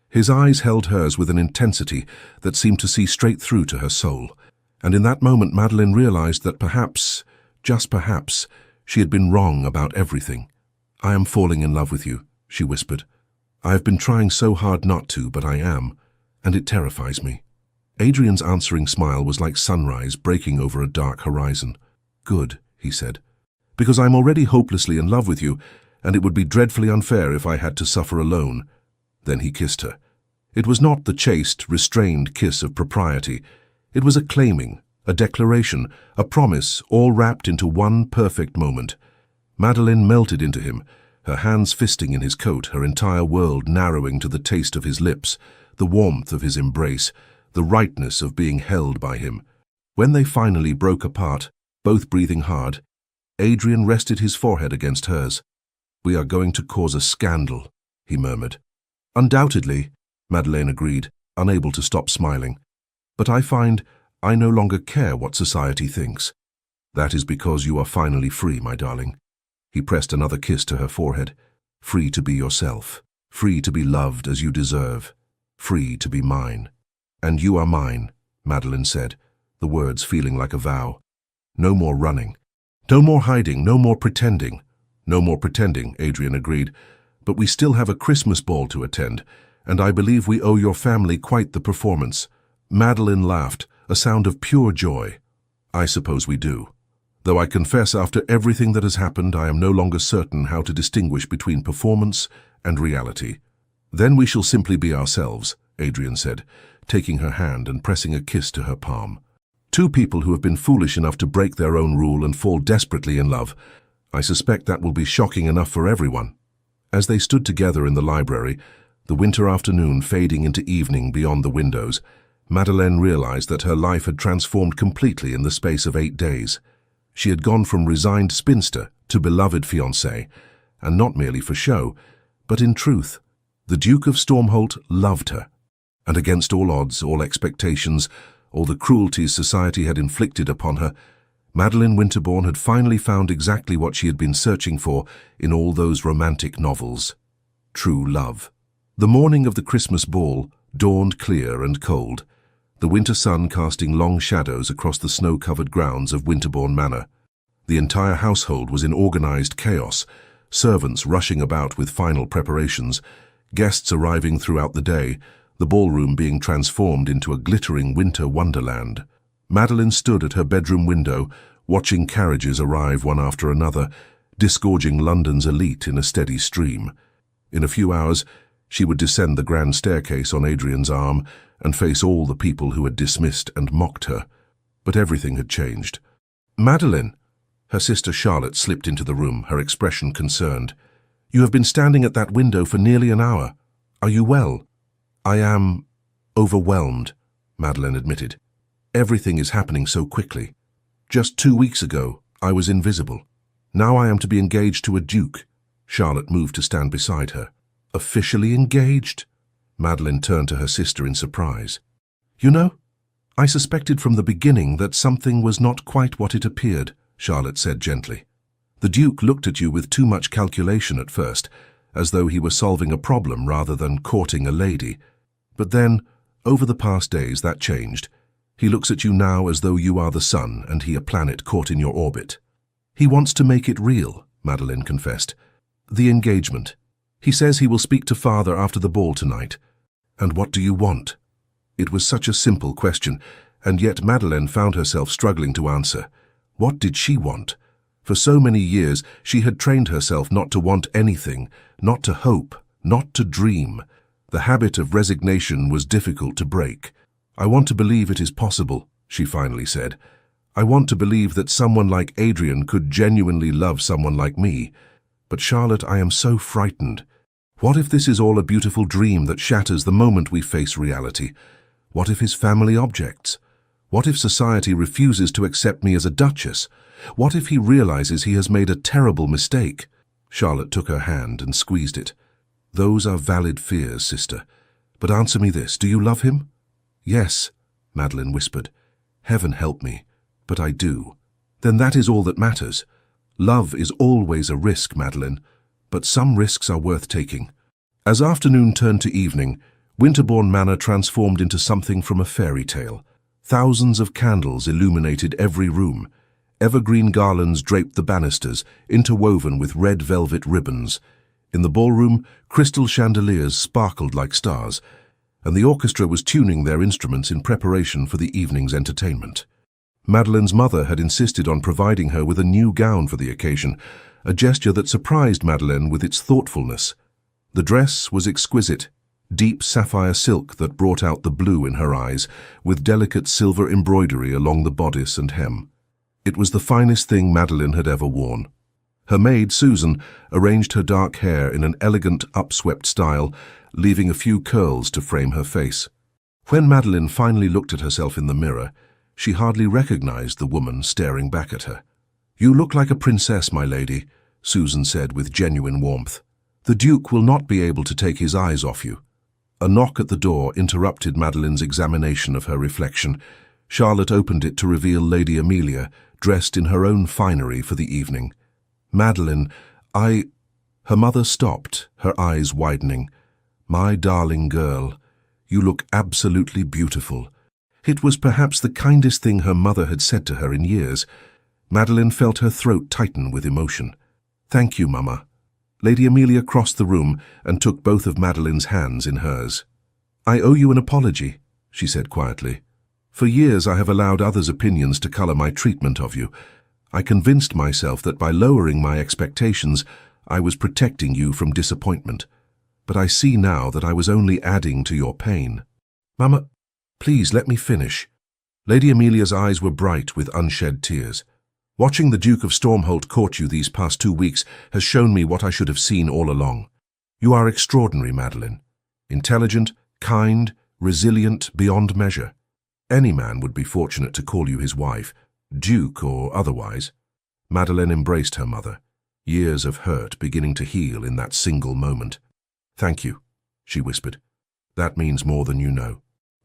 His eyes held hers with an intensity that seemed to see straight through to her soul. And in that moment, Madeleine realized that perhaps, just perhaps, she had been wrong about everything. I am falling in love with you, she whispered. I have been trying so hard not to, but I am, and it terrifies me. Adrian's answering smile was like sunrise breaking over a dark horizon. Good, he said, because I am already hopelessly in love with you, and it would be dreadfully unfair if I had to suffer alone. Then he kissed her. It was not the chaste, restrained kiss of propriety. It was a claiming, a declaration, a promise, all wrapped into one perfect moment. Madeleine melted into him, her hands fisting in his coat, her entire world narrowing to the taste of his lips, the warmth of his embrace, the rightness of being held by him. When they finally broke apart, both breathing hard, Adrian rested his forehead against hers. We are going to cause a scandal, he murmured. Undoubtedly, Madeleine agreed, unable to stop smiling. But I find I no longer care what society thinks. That is because you are finally free, my darling. He pressed another kiss to her forehead. Free to be yourself. Free to be loved as you deserve. Free to be mine. And you are mine, Madeleine said, the words feeling like a vow. No more running. No more hiding, no more pretending. No more pretending, Adrian agreed. But we still have a Christmas ball to attend, and I believe we owe your family quite the performance. Madeleine laughed, a sound of pure joy. I suppose we do. Though I confess after everything that has happened, I am no longer certain how to distinguish between performance and reality. Then we shall simply be ourselves, Adrian said, taking her hand and pressing a kiss to her palm. Two people who have been foolish enough to break their own rule and fall desperately in love. I suspect that will be shocking enough for everyone. As they stood together in the library, the winter afternoon fading into evening beyond the windows, Madeleine realized that her life had transformed completely in the space of 8 days. She had gone from resigned spinster to beloved fiancée, and not merely for show, but in truth. The Duke of Stormholt loved her, and against all odds, all expectations, all the cruelties society had inflicted upon her, Madeline Winterbourne had finally found exactly what she had been searching for in all those romantic novels: true love. The morning of the Christmas ball dawned clear and cold, the winter sun casting long shadows across the snow-covered grounds of Winterbourne Manor. The entire household was in organized chaos, servants rushing about with final preparations, guests arriving throughout the day, the ballroom being transformed into a glittering winter wonderland. Madeline stood at her bedroom window, watching carriages arrive one after another, disgorging London's elite in a steady stream. In a few hours, she would descend the grand staircase on Adrian's arm and face all the people who had dismissed and mocked her. But everything had changed. "Madeline!" Her sister Charlotte slipped into the room, her expression concerned. "You have been standing at that window for nearly an hour. Are you well?" "I am overwhelmed," Madeline admitted. "Everything is happening so quickly. Just 2 weeks ago, I was invisible. Now I am to be engaged to a duke." Charlotte moved to stand beside her. "Officially engaged?" Madeline turned to her sister in surprise. "You know, I suspected from the beginning that something was not quite what it appeared," Charlotte said gently. "The Duke looked at you with too much calculation at first, as though he were solving a problem rather than courting a lady. But then, over the past days, that changed. He looks at you now as though you are the sun and he a planet caught in your orbit." "He wants to make it real," Madeline confessed. "The engagement. He says he will speak to Father after the ball tonight." "And what do you want?" It was such a simple question, and yet Madeline found herself struggling to answer. What did she want? For so many years, she had trained herself not to want anything, not to hope, not to dream. The habit of resignation was difficult to break. "I want to believe it is possible," she finally said. "I want to believe that someone like Adrian could genuinely love someone like me. But Charlotte, I am so frightened. What if this is all a beautiful dream that shatters the moment we face reality? What if his family objects? What if society refuses to accept me as a duchess? What if he realizes he has made a terrible mistake?" Charlotte took her hand and squeezed it. "Those are valid fears, sister. But answer me this, do you love him?" "Yes," Madeline whispered. "Heaven help me, but I do." "Then that is all that matters. Love is always a risk, Madeline, but some risks are worth taking." As afternoon turned to evening, Winterbourne Manor transformed into something from a fairy tale. Thousands of candles illuminated every room. Evergreen garlands draped the banisters, interwoven with red velvet ribbons. In the ballroom, crystal chandeliers sparkled like stars, and the orchestra was tuning their instruments in preparation for the evening's entertainment. Madeline's mother had insisted on providing her with a new gown for the occasion, a gesture that surprised Madeline with its thoughtfulness. The dress was exquisite, deep sapphire silk that brought out the blue in her eyes, with delicate silver embroidery along the bodice and hem. It was the finest thing Madeline had ever worn. Her maid, Susan, arranged her dark hair in an elegant, upswept style, leaving a few curls to frame her face. When Madeline finally looked at herself in the mirror, she hardly recognized the woman staring back at her. "You look like a princess, my lady," Susan said with genuine warmth. "The Duke will not be able to take his eyes off you." A knock at the door interrupted Madeline's examination of her reflection. Charlotte opened it to reveal Lady Amelia, dressed in her own finery for the evening. "Madeline, Her mother stopped, her eyes widening. "My darling girl, you look absolutely beautiful." It was perhaps the kindest thing her mother had said to her in years. Madeline felt her throat tighten with emotion. "Thank you, Mama." Lady Amelia crossed the room and took both of Madeline's hands in hers. "I owe you an apology," she said quietly. "For years I have allowed others' opinions to color my treatment of you. I convinced myself that by lowering my expectations, I was protecting you from disappointment. But I see now that I was only adding to your pain." "Mama, please let me finish." Lady Amelia's eyes were bright with unshed tears. "Watching the Duke of Stormholt court you these past 2 weeks has shown me what I should have seen all along. You are extraordinary, Madeline. Intelligent, kind, resilient beyond measure. Any man would be fortunate to call you his wife, Duke or otherwise." Madeline embraced her mother, years of hurt beginning to heal in that single moment. "Thank you," she whispered. "That means more than you know."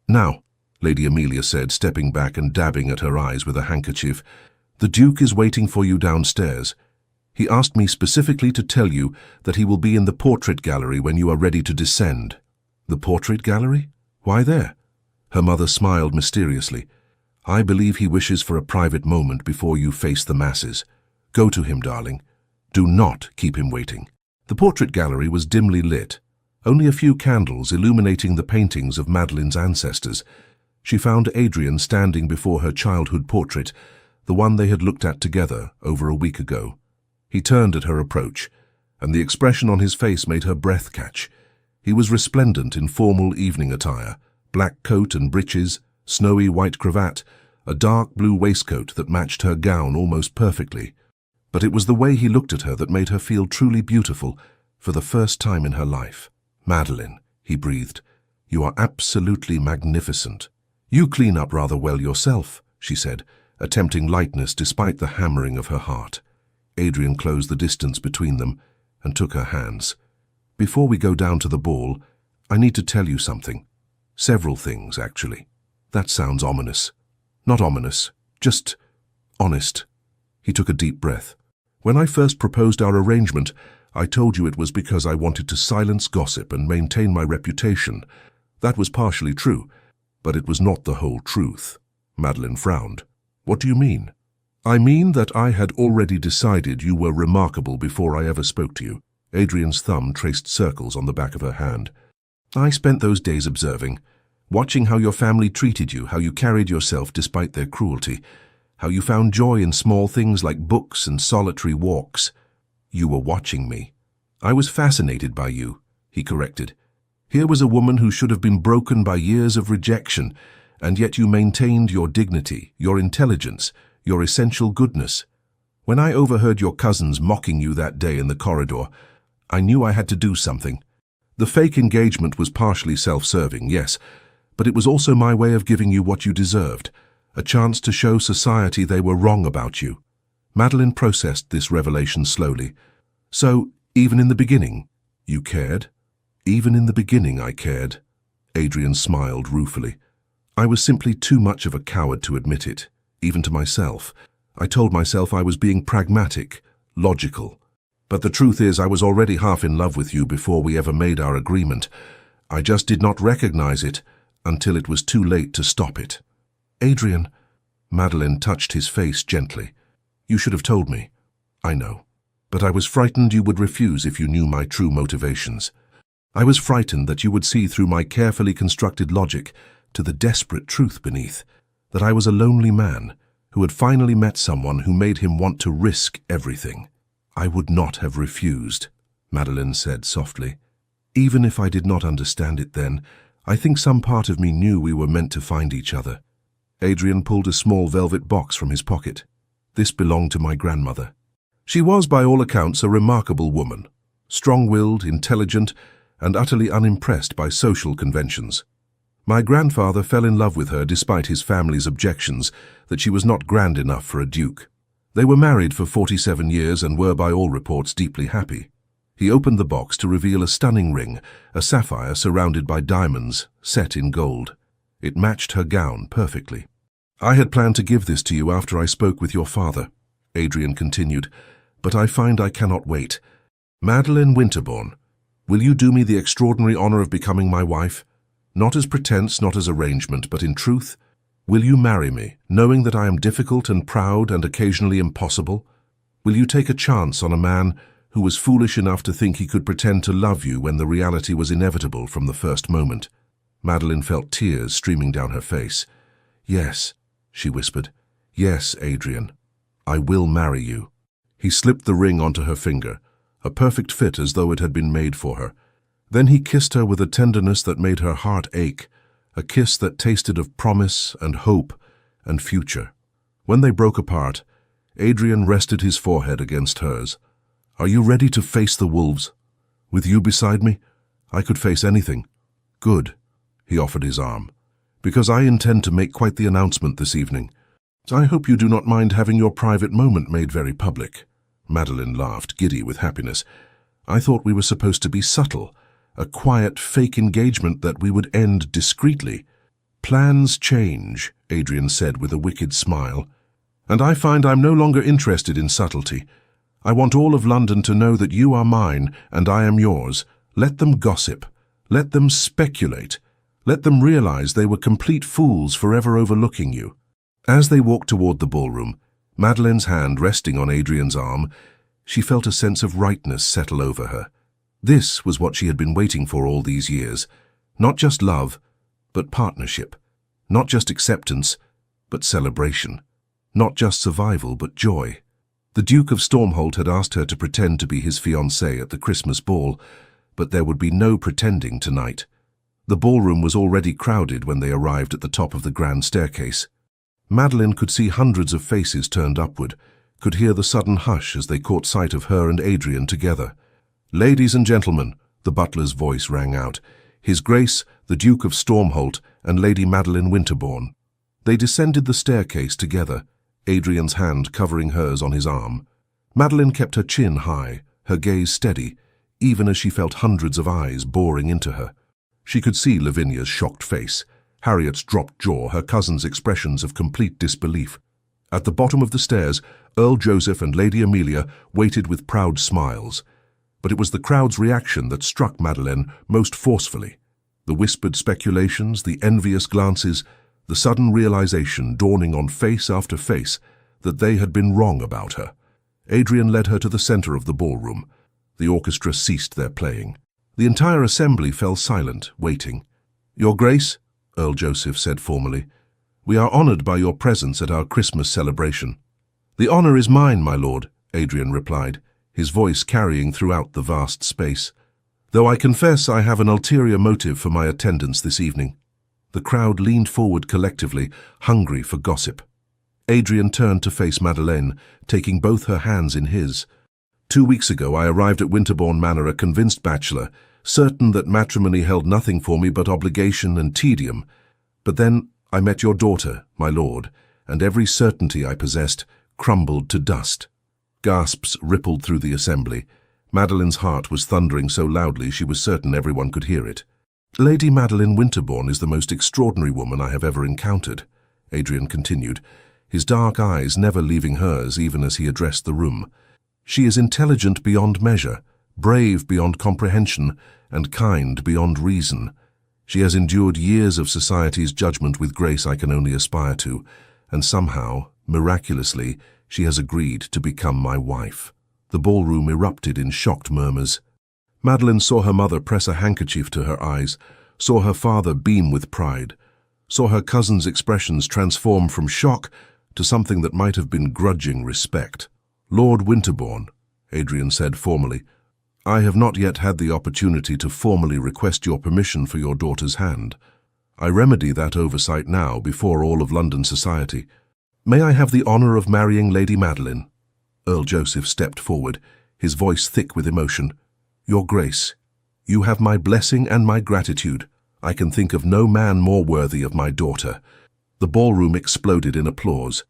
"Now," Lady Amelia said, stepping back and dabbing at her eyes with a handkerchief, The Duke is waiting for you downstairs. He asked me specifically to tell you that he will be in the portrait gallery when you are ready to descend." "The portrait gallery? Why there?" Her mother smiled mysteriously. "I believe he wishes for a private moment before you face the masses. Go to him, darling. Do not keep him waiting." The portrait gallery was dimly lit, only a few candles illuminating the paintings of Madeline's ancestors. She found Adrian standing before her childhood portrait, the one they had looked at together over a week ago. He turned at her approach, and the expression on his face made her breath catch. He was resplendent in formal evening attire, black coat and breeches, snowy white cravat, a dark blue waistcoat that matched her gown almost perfectly. But it was the way he looked at her that made her feel truly beautiful for the first time in her life. "Madeline," he breathed, "you are absolutely magnificent." "You clean up rather well yourself," she said, attempting lightness despite the hammering of her heart. Adrian closed the distance between them and took her hands. "Before we go down to the ball, I need to tell you something. Several things, actually." "That sounds ominous." "Not ominous, just honest." He took a deep breath. "When I first proposed our arrangement, I told you it was because I wanted to silence gossip and maintain my reputation. That was partially true, but it was not the whole truth." Madeline frowned. "What do you mean?" "I mean that I had already decided you were remarkable before I ever spoke to you." Adrian's thumb traced circles on the back of her hand. "I spent those days observing, watching how your family treated you, how you carried yourself despite their cruelty, how you found joy in small things like books and solitary walks. You were watching me. I was fascinated by you," he corrected. "Here was a woman who should have been broken by years of rejection, and yet you maintained your dignity, your intelligence, your essential goodness. When I overheard your cousins mocking you that day in the corridor, I knew I had to do something. The fake engagement was partially self-serving, yes, but it was also my way of giving you what you deserved, a chance to show society they were wrong about you." Madeline processed this revelation slowly. "So, even in the beginning, you cared?" "Even in the beginning I cared." Adrian smiled ruefully. "I was simply too much of a coward to admit it, even to myself. I told myself I was being pragmatic, logical. But the truth is I was already half in love with you before we ever made our agreement. I just did not recognize it until it was too late to stop it." "Adrian," Madeline touched his face gently, "you should have told me." "I know, but I was frightened you would refuse if you knew my true motivations. I was frightened that you would see through my carefully constructed logic to the desperate truth beneath, that I was a lonely man who had finally met someone who made him want to risk everything." "I would not have refused," Madeline said softly. "Even if I did not understand it then, I think some part of me knew we were meant to find each other." Adrian pulled a small velvet box from his pocket. "This belonged to my grandmother. She was, by all accounts, a remarkable woman, strong-willed, intelligent, and utterly unimpressed by social conventions. My grandfather fell in love with her despite his family's objections that she was not grand enough for a duke. They were married for 47 years and were, by all reports, deeply happy." He opened the box to reveal a stunning ring, a sapphire surrounded by diamonds, set in gold. It matched her gown perfectly. "I had planned to give this to you after I spoke with your father," Adrian continued, "but I find I cannot wait. Madeline Winterbourne, will you do me the extraordinary honor of becoming my wife? Not as pretense, not as arrangement, but in truth. Will you marry me, knowing that I am difficult and proud and occasionally impossible? Will you take a chance on a man who was foolish enough to think he could pretend to love you when the reality was inevitable from the first moment?" Madeline felt tears streaming down her face. "Yes," she whispered. "Yes, Adrian. I will marry you." He slipped the ring onto her finger, a perfect fit as though it had been made for her. Then he kissed her with a tenderness that made her heart ache, a kiss that tasted of promise and hope and future. When they broke apart, Adrian rested his forehead against hers. "Are you ready to face the wolves? With you beside me, I could face anything." "Good," he offered his arm, "because I intend to make quite the announcement this evening. I hope you do not mind having your private moment made very public." Madeline laughed, giddy with happiness. "I thought we were supposed to be subtle, a quiet, fake engagement that we would end discreetly." "Plans change," Adrian said with a wicked smile. And I find I'm no longer interested in subtlety. I want all of London to know that you are mine and I am yours. Let them gossip. Let them speculate. Let them realize they were complete fools forever overlooking you." As they walked toward the ballroom, Madeleine's hand resting on Adrian's arm, she felt a sense of rightness settle over her. This was what she had been waiting for all these years. Not just love, but partnership. Not just acceptance, but celebration. Not just survival, but joy. The Duke of Stormholt had asked her to pretend to be his fiancée at the Christmas ball, but there would be no pretending tonight. The ballroom was already crowded when they arrived at the top of the grand staircase. Madeleine could see hundreds of faces turned upward, could hear the sudden hush as they caught sight of her and Adrian together. "Ladies and gentlemen," the butler's voice rang out, "His Grace, the Duke of Stormholt, and Lady Madeleine Winterbourne." They descended the staircase together, Adrian's hand covering hers on his arm. Madeleine kept her chin high, her gaze steady, even as she felt hundreds of eyes boring into her. She could see Lavinia's shocked face, Harriet's dropped jaw, her cousin's expressions of complete disbelief. At the bottom of the stairs, Earl Joseph and Lady Amelia waited with proud smiles. But it was the crowd's reaction that struck Madeleine most forcefully. The whispered speculations, the envious glances, the sudden realization dawning on face after face that they had been wrong about her. Adrian led her to the center of the ballroom. The orchestra ceased their playing. The entire assembly fell silent, waiting. "Your Grace," Earl Joseph said formally, "we are honored by your presence at our Christmas celebration." "The honor is mine, my lord," Adrian replied, his voice carrying throughout the vast space. "Though I confess I have an ulterior motive for my attendance this evening." The crowd leaned forward collectively, hungry for gossip. Adrian turned to face Madeleine, taking both her hands in his. "2 weeks ago I arrived at Winterbourne Manor a convinced bachelor, certain that matrimony held nothing for me but obligation and tedium. But then I met your daughter, my lord, and every certainty I possessed crumbled to dust." Gasps rippled through the assembly. Madeleine's heart was thundering so loudly she was certain everyone could hear it. "Lady Madeleine Winterbourne is the most extraordinary woman I have ever encountered," Adrian continued, his dark eyes never leaving hers even as he addressed the room. "She is intelligent beyond measure, brave beyond comprehension, and kind beyond reason. She has endured years of society's judgment with grace I can only aspire to, and somehow, miraculously, she has agreed to become my wife." The ballroom erupted in shocked murmurs. Madeleine saw her mother press a handkerchief to her eyes, saw her father beam with pride, saw her cousin's expressions transform from shock to something that might have been grudging respect. "Lord Winterbourne," Adrian said formally, "I have not yet had the opportunity to formally request your permission for your daughter's hand. I remedy that oversight now before all of London society. May I have the honor of marrying Lady Madeleine?" Earl Joseph stepped forward, his voice thick with emotion. "Your Grace, you have my blessing and my gratitude. I can think of no man more worthy of my daughter." The ballroom exploded in applause.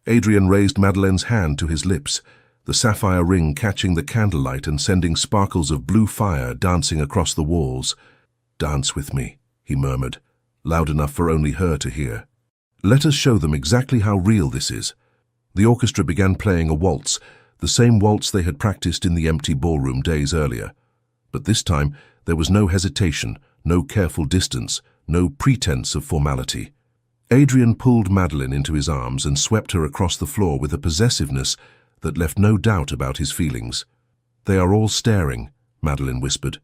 Adrian raised Madeleine's hand to his lips, the sapphire ring catching the candlelight and sending sparkles of blue fire dancing across the walls. "Dance with me," he murmured, loud enough for only her to hear. "Let us show them exactly how real this is." The orchestra began playing a waltz, the same waltz they had practiced in the empty ballroom days earlier. But this time there was no hesitation, no careful distance, no pretense of formality. Adrian pulled Madeleine into his arms and swept her across the floor with a possessiveness that left no doubt about his feelings. "They are all staring," Madeleine whispered.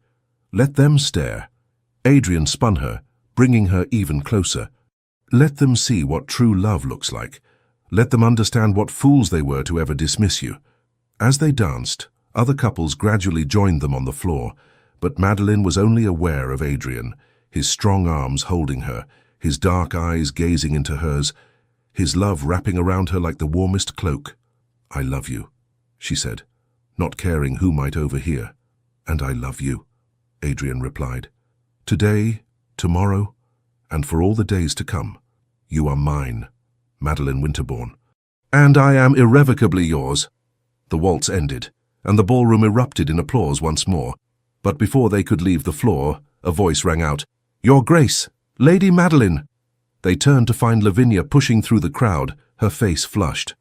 "Let them stare." Adrian spun her, bringing her even closer. "Let them see what true love looks like. Let them understand what fools they were to ever dismiss you." As they danced, other couples gradually joined them on the floor, but Madeleine was only aware of Adrian, his strong arms holding her, his dark eyes gazing into hers, his love wrapping around her like the warmest cloak. "I love you," she said, not caring who might overhear. "And I love you," Adrian replied. "Today, tomorrow, and for all the days to come, you are mine, Madeleine Winterbourne." "And I am irrevocably yours." The waltz ended, and the ballroom erupted in applause once more. But before they could leave the floor, a voice rang out, "Your Grace, Lady Madeleine!" They turned to find Lavinia pushing through the crowd, her face flushed.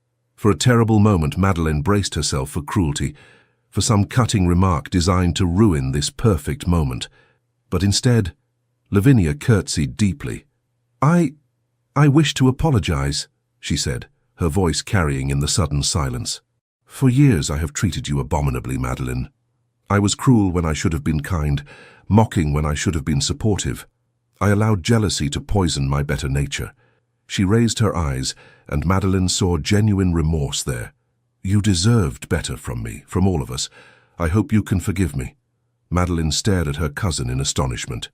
For a terrible moment, Madeleine braced herself for cruelty, for some cutting remark designed to ruin this perfect moment. But instead, Lavinia curtsied deeply. I wish to apologize," she said, her voice carrying in the sudden silence. "For years I have treated you abominably, Madeleine. I was cruel when I should have been kind, mocking when I should have been supportive. I allowed jealousy to poison my better nature." She raised her eyes, and Madeleine saw genuine remorse there. "You deserved better from me, from all of us. I hope you can forgive me." Madeleine stared at her cousin in astonishment.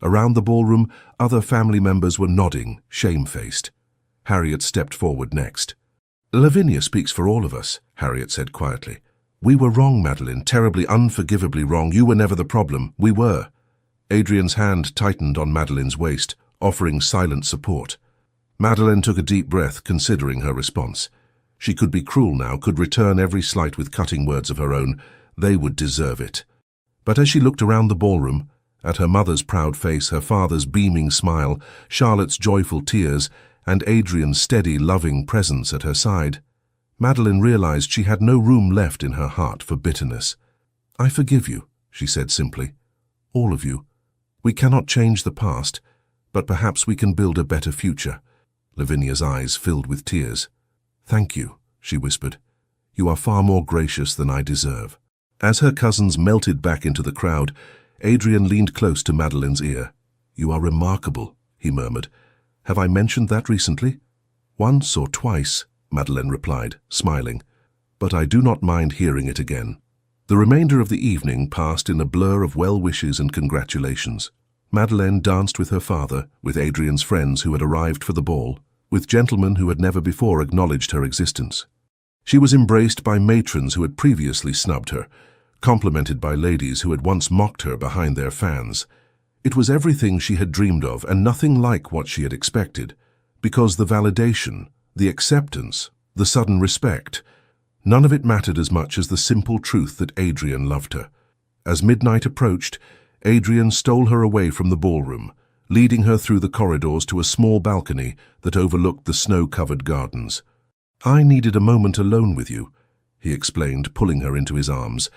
Around the ballroom, other family members were nodding, shamefaced. Harriet stepped forward next. "Lavinia speaks for all of us," Harriet said quietly. "We were wrong, Madeleine, terribly, unforgivably wrong. You were never the problem. We were." Adrian's hand tightened on Madeleine's waist, offering silent support. Madeleine took a deep breath, considering her response. She could be cruel now, could return every slight with cutting words of her own. They would deserve it. But as she looked around the ballroom, at her mother's proud face, her father's beaming smile, Charlotte's joyful tears, and Adrian's steady, loving presence at her side, Madeleine realized she had no room left in her heart for bitterness. "I forgive you," she said simply. "All of you. We cannot change the past, but perhaps we can build a better future." Lavinia's eyes filled with tears. "Thank you," she whispered. "You are far more gracious than I deserve." As her cousins melted back into the crowd, Adrian leaned close to Madeleine's ear. "You are remarkable," he murmured. "Have I mentioned that recently?" "Once or twice," Madeleine replied, smiling. "But I do not mind hearing it again." The remainder of the evening passed in a blur of well wishes and congratulations. Madeleine danced with her father, with Adrian's friends who had arrived for the ball, with gentlemen who had never before acknowledged her existence. She was embraced by matrons who had previously snubbed her, complimented by ladies who had once mocked her behind their fans. It was everything she had dreamed of and nothing like what she had expected, because the validation, the acceptance, the sudden respect, none of it mattered as much as the simple truth that Adrian loved her. As midnight approached, Adrian stole her away from the ballroom, leading her through the corridors to a small balcony that overlooked the snow-covered gardens. "I needed a moment alone with you," he explained, pulling her into his arms.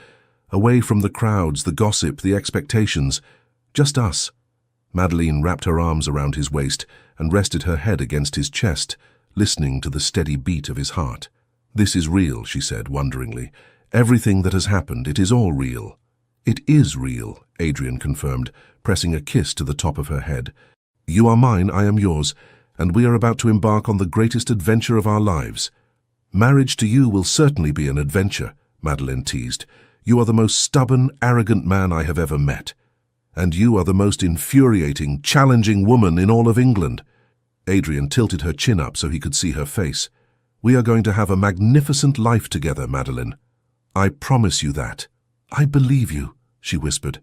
"Away from the crowds, the gossip, the expectations. Just us." Madeleine wrapped her arms around his waist and rested her head against his chest, listening to the steady beat of his heart. "This is real," she said wonderingly. "Everything that has happened, it is all real." "It is real," Adrian confirmed, pressing a kiss to the top of her head. "You are mine, I am yours, and we are about to embark on the greatest adventure of our lives." "Marriage to you will certainly be an adventure," Madeleine teased. "You are the most stubborn, arrogant man I have ever met. And you are the most infuriating, challenging woman in all of England." Adrian tilted her chin up so he could see her face. "We are going to have a magnificent life together, Madeleine. I promise you that." "I believe you," she whispered.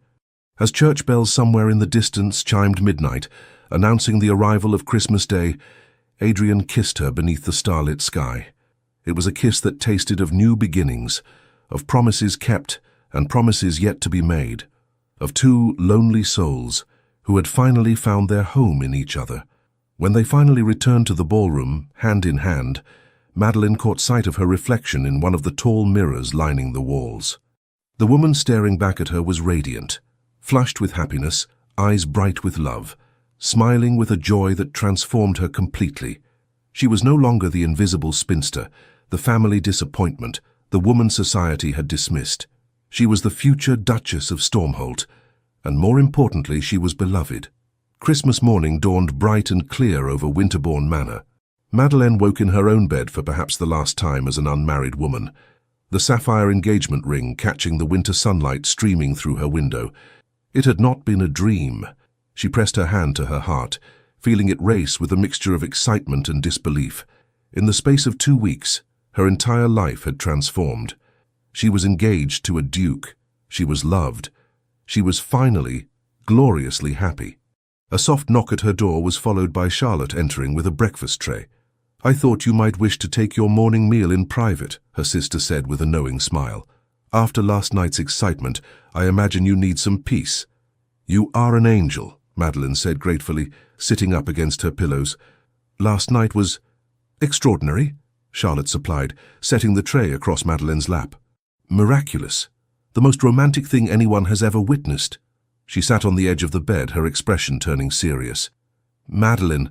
As church bells somewhere in the distance chimed midnight, announcing the arrival of Christmas Day, Adrian kissed her beneath the starlit sky. It was a kiss that tasted of new beginnings, of promises kept and promises yet to be made, of two lonely souls who had finally found their home in each other. When they finally returned to the ballroom, hand in hand, Madeleine caught sight of her reflection in one of the tall mirrors lining the walls. The woman staring back at her was radiant, flushed with happiness, eyes bright with love, smiling with a joy that transformed her completely. She was no longer the invisible spinster, the family disappointment, the woman society had dismissed. She was the future Duchess of Stormholt, and more importantly, she was beloved. Christmas morning dawned bright and clear over Winterbourne Manor. Madeleine woke in her own bed for perhaps the last time as an unmarried woman, the sapphire engagement ring catching the winter sunlight streaming through her window. It had not been a dream. She pressed her hand to her heart, feeling it race with a mixture of excitement and disbelief. In the space of 2 weeks, her entire life had transformed. She was engaged to a duke. She was loved. She was finally, gloriously happy. A soft knock at her door was followed by Charlotte entering with a breakfast tray. "I thought you might wish to take your morning meal in private," her sister said with a knowing smile. "After last night's excitement, I imagine you need some peace." "You are an angel," Madeleine said gratefully, sitting up against her pillows. "Last night was extraordinary," Charlotte supplied, setting the tray across Madeleine's lap. Miraculous. The most romantic thing anyone has ever witnessed. She sat on the edge of the bed, her expression turning serious. Madeleine,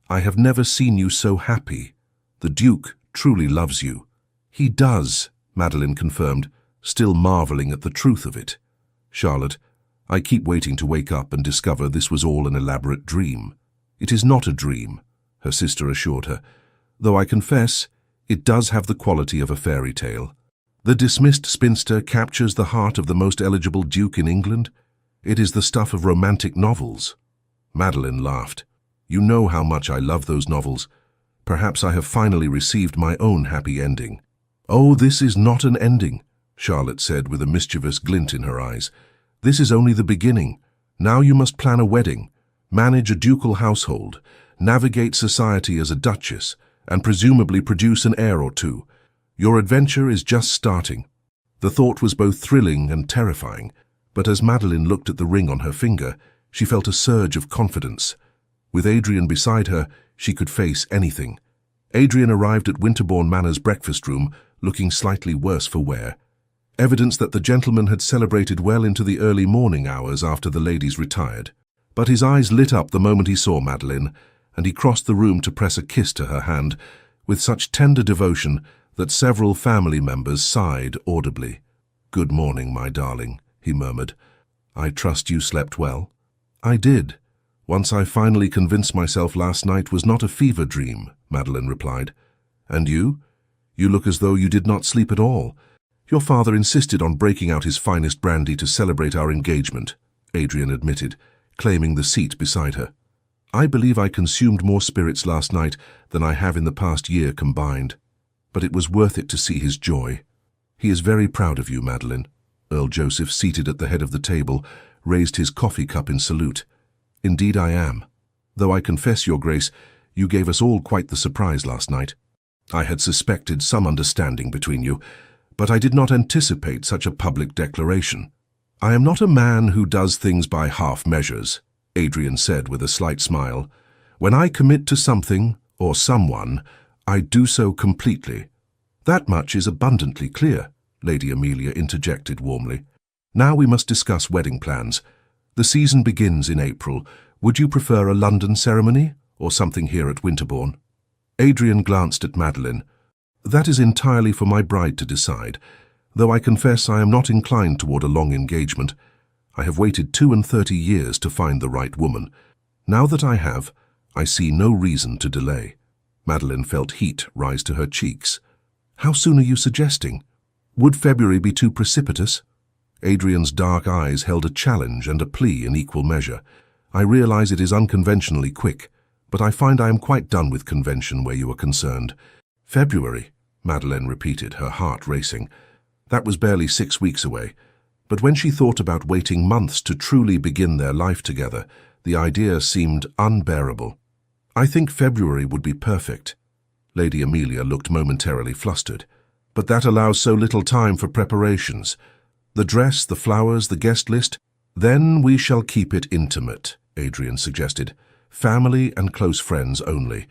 I have never seen you so happy. The Duke truly loves you. He does, Madeleine confirmed, still marveling at the truth of it. Charlotte, I keep waiting to wake up and discover this was all an elaborate dream. It is not a dream, her sister assured her, though I confess it does have the quality of a fairy tale. The dismissed spinster captures the heart of the most eligible duke in England. It is the stuff of romantic novels. Madeleine laughed. You know how much I love those novels. Perhaps I have finally received my own happy ending. Oh, this is not an ending, Charlotte said with a mischievous glint in her eyes. This is only the beginning. Now you must plan a wedding, manage a ducal household, navigate society as a duchess, and presumably produce an heir or two. Your adventure is just starting. The thought was both thrilling and terrifying, but as Madeleine looked at the ring on her finger, she felt a surge of confidence. With Adrian beside her, she could face anything. Adrian arrived at Winterbourne Manor's breakfast room, looking slightly worse for wear. Evidence that the gentleman had celebrated well into the early morning hours after the ladies retired. But his eyes lit up the moment he saw Madeleine, and he crossed the room to press a kiss to her hand, with such tender devotion that several family members sighed audibly. "Good morning, my darling," he murmured. "I trust you slept well?" "I did. Once I finally convinced myself last night was not a fever dream," Madeleine replied. "And you? You look as though you did not sleep at all. Your father insisted on breaking out his finest brandy to celebrate our engagement," Adrian admitted, claiming the seat beside her. "I believe I consumed more spirits last night than I have in the past year combined. But it was worth it to see his joy. He is very proud of you, Madeleine." Earl Joseph, seated at the head of the table, raised his coffee cup in salute. "Indeed I am. Though I confess, Your Grace, you gave us all quite the surprise last night. I had suspected some understanding between you, but I did not anticipate such a public declaration." "I am not a man who does things by half measures," Adrian said with a slight smile. "When I commit to something, or someone, I do so completely." "That much is abundantly clear," Lady Amelia interjected warmly. "Now we must discuss wedding plans. The season begins in April. Would you prefer a London ceremony, or something here at Winterbourne?" Adrian glanced at Madeleine. "That is entirely for my bride to decide, though I confess I am not inclined toward a long engagement. I have waited 32 years to find the right woman. Now that I have, I see no reason to delay." Madeleine felt heat rise to her cheeks. "How soon are you suggesting? Would February be too precipitous?" Adrian's dark eyes held a challenge and a plea in equal measure. "I realize it is unconventionally quick, but I find I am quite done with convention where you are concerned." "February," Madeleine repeated, her heart racing. That was barely 6 weeks away. But when she thought about waiting months to truly begin their life together, the idea seemed unbearable. "I think February would be perfect." Lady Amelia looked momentarily flustered. "But that allows so little time for preparations. The dress, the flowers, the guest list. Then we shall keep it intimate," Adrian suggested. "Family and close friends only.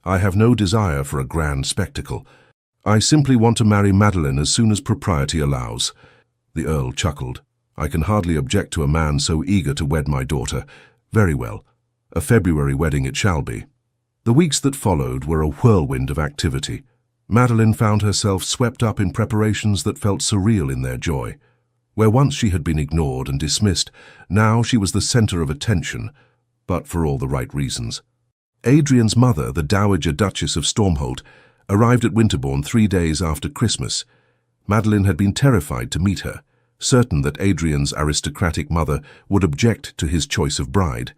I have no desire for a grand spectacle. I simply want to marry Madeleine as soon as propriety allows." The Earl chuckled. "I can hardly object to a man so eager to wed my daughter. Very well. A February wedding it shall be." The weeks that followed were a whirlwind of activity. Madeleine found herself swept up in preparations that felt surreal in their joy. Where once she had been ignored and dismissed, now she was the center of attention, but for all the right reasons. Adrian's mother, the Dowager Duchess of Stormholt, arrived at Winterbourne 3 days after Christmas. Madeleine had been terrified to meet her, certain that Adrian's aristocratic mother would object to his choice of bride.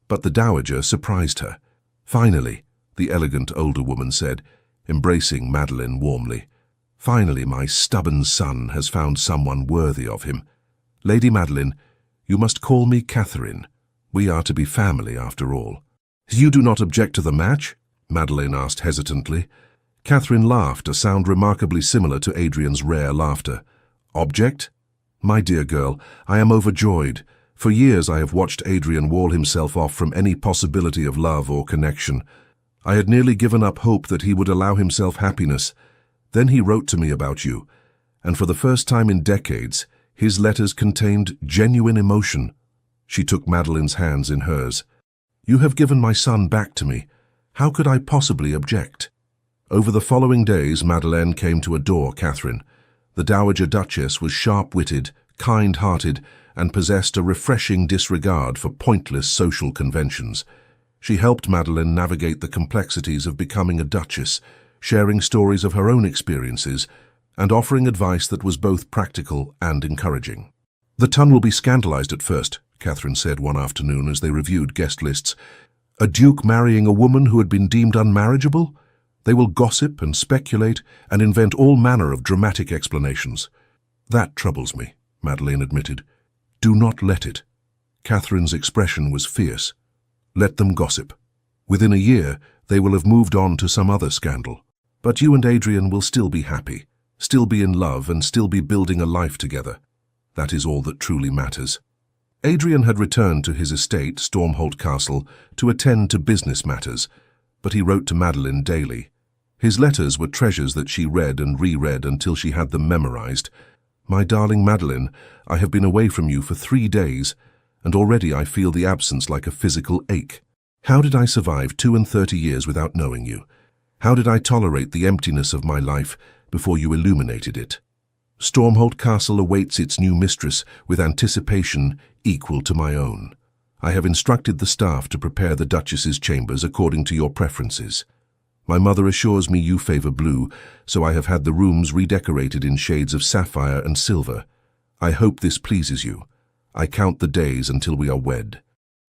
But the Dowager surprised her. "Finally," the elegant older woman said, embracing Madeleine warmly. "Finally, my stubborn son has found someone worthy of him. Lady Madeleine, you must call me Catherine. We are to be family after all." "You do not object to the match?" Madeleine asked hesitantly. Catherine laughed, a sound remarkably similar to Adrian's rare laughter. "Object? My dear girl, I am overjoyed. For years I have watched Adrian wall himself off from any possibility of love or connection. I had nearly given up hope that he would allow himself happiness. Then he wrote to me about you, and for the first time in decades, his letters contained genuine emotion. She took Madeline's hands in hers. You have given my son back to me. How could I possibly object? Over the following days, Madeleine came to adore Catherine. The Dowager Duchess was sharp-witted, kind-hearted, and possessed a refreshing disregard for pointless social conventions. She helped Madeleine navigate the complexities of becoming a duchess, sharing stories of her own experiences, and offering advice that was both practical and encouraging. The ton will be scandalized at first, Catherine said one afternoon as they reviewed guest lists. A duke marrying a woman who had been deemed unmarriageable? They will gossip and speculate and invent all manner of dramatic explanations. That troubles me, Madeleine admitted. Do not let it. Catherine's expression was fierce. Let them gossip. Within a year, they will have moved on to some other scandal. But you and Adrian will still be happy, still be in love, and still be building a life together. That is all that truly matters. Adrian had returned to his estate, Stormholt Castle, to attend to business matters, but he wrote to Madeleine daily. His letters were treasures that she read and reread until she had them memorized. My darling Madeleine, I have been away from you for 3 days, and already I feel the absence like a physical ache. How did I survive 32 years without knowing you? How did I tolerate the emptiness of my life before you illuminated it? Stormholt Castle awaits its new mistress with anticipation equal to my own. I have instructed the staff to prepare the Duchess's chambers according to your preferences. My mother assures me you favor blue, so I have had the rooms redecorated in shades of sapphire and silver. I hope this pleases you. I count the days until we are wed.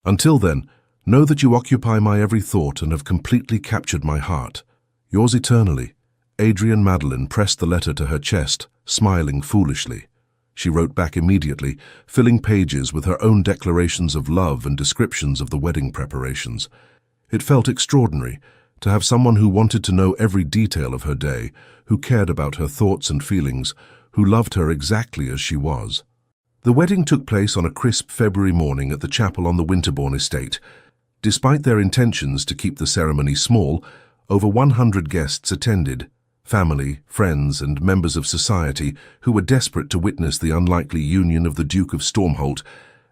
Until then, know that you occupy my every thought and have completely captured my heart. Yours eternally. Adrian. Madeleine pressed the letter to her chest, smiling foolishly. She wrote back immediately, filling pages with her own declarations of love and descriptions of the wedding preparations. It felt extraordinary to have someone who wanted to know every detail of her day, who cared about her thoughts and feelings, who loved her exactly as she was. The wedding took place on a crisp February morning at the chapel on the Winterbourne estate. Despite their intentions to keep the ceremony small, over 100 guests attended, family, friends, and members of society who were desperate to witness the unlikely union of the Duke of Stormholt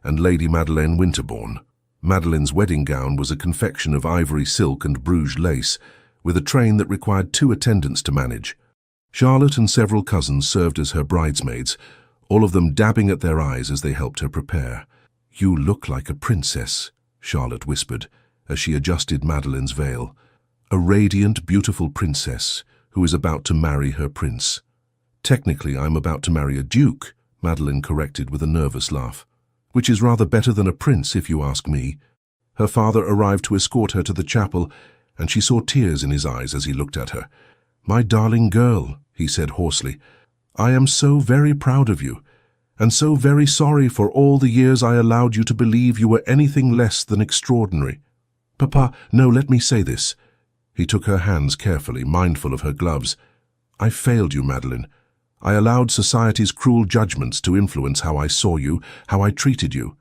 and Lady Madeleine Winterbourne. Madeleine's wedding gown was a confection of ivory silk and Bruges lace, with a train that required 2 attendants to manage. Charlotte and several cousins served as her bridesmaids, all of them dabbing at their eyes as they helped her prepare. You look like a princess, Charlotte whispered, as she adjusted Madeleine's veil. A radiant, beautiful princess who is about to marry her prince. Technically, I'm about to marry a duke, Madeleine corrected with a nervous laugh. Which is rather better than a prince, if you ask me. Her father arrived to escort her to the chapel, and she saw tears in his eyes as he looked at her. My darling girl, he said hoarsely, I am so very proud of you, and so very sorry for all the years I allowed you to believe you were anything less than extraordinary. Papa, no, let me say this. He took her hands carefully, mindful of her gloves. I failed you, Madeleine. I allowed society's cruel judgments to influence how I saw you, how I treated you.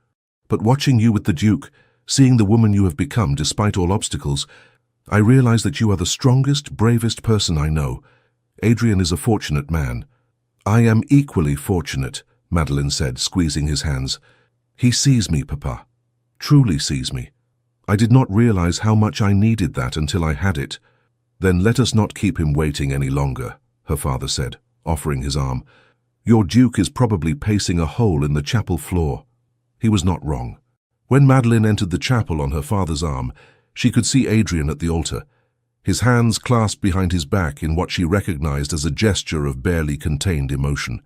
But watching you with the Duke, seeing the woman you have become despite all obstacles, I realize that you are the strongest, bravest person I know. Adrian is a fortunate man. I am equally fortunate, Madeleine said, squeezing his hands. He sees me, Papa. Truly sees me. I did not realize how much I needed that until I had it. Then let us not keep him waiting any longer, her father said, offering his arm. Your Duke is probably pacing a hole in the chapel floor. He was not wrong. When Madeleine entered the chapel on her father's arm, she could see Adrian at the altar, his hands clasped behind his back in what she recognized as a gesture of barely contained emotion.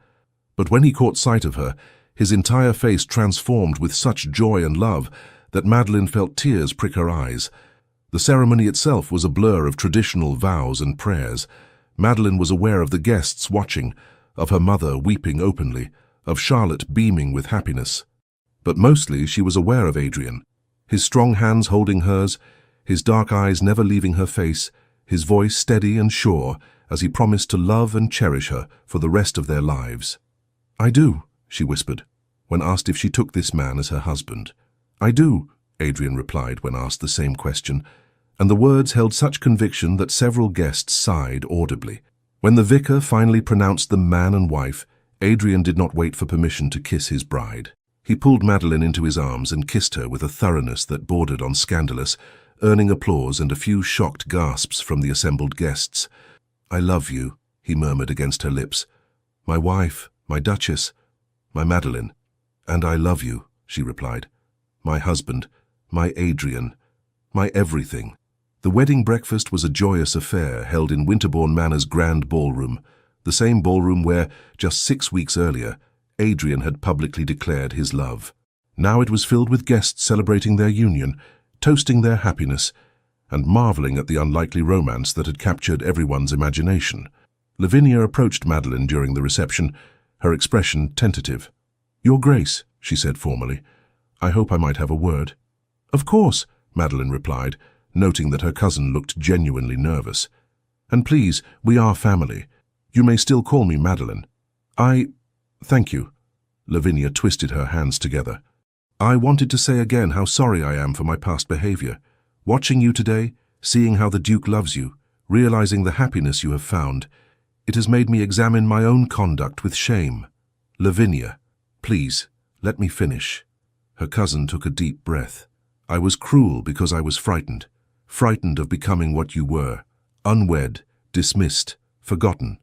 But when he caught sight of her, his entire face transformed with such joy and love that Madeleine felt tears prick her eyes. The ceremony itself was a blur of traditional vows and prayers. Madeleine was aware of the guests watching, of her mother weeping openly, of Charlotte beaming with happiness. But mostly she was aware of Adrian, his strong hands holding hers, his dark eyes never leaving her face, his voice steady and sure as he promised to love and cherish her for the rest of their lives. I do, she whispered, when asked if she took this man as her husband. I do, Adrian replied when asked the same question, and the words held such conviction that several guests sighed audibly. When the vicar finally pronounced them man and wife, Adrian did not wait for permission to kiss his bride. He pulled Madeleine into his arms and kissed her with a thoroughness that bordered on scandalous, earning applause and a few shocked gasps from the assembled guests. "I love you," he murmured against her lips. "My wife, my Duchess, my Madeleine." "And I love you," she replied. "My husband, my Adrian, my everything." The wedding breakfast was a joyous affair held in Winterbourne Manor's grand ballroom, the same ballroom where, just 6 weeks earlier, Adrian had publicly declared his love. Now it was filled with guests celebrating their union, toasting their happiness, and marveling at the unlikely romance that had captured everyone's imagination. Lavinia approached Madeleine during the reception, her expression tentative. "Your Grace," she said formally, "I hope I might have a word." "Of course," Madeleine replied, noting that her cousin looked genuinely nervous. "And please, we are family. You may still call me Madeleine." Thank you." Lavinia twisted her hands together. "I wanted to say again how sorry I am for my past behavior. Watching you today, seeing how the Duke loves you, realizing the happiness you have found, it has made me examine my own conduct with shame. Lavinia, please, let me finish." Her cousin took a deep breath. "I was cruel because I was frightened of becoming what you were, unwed, dismissed, forgotten.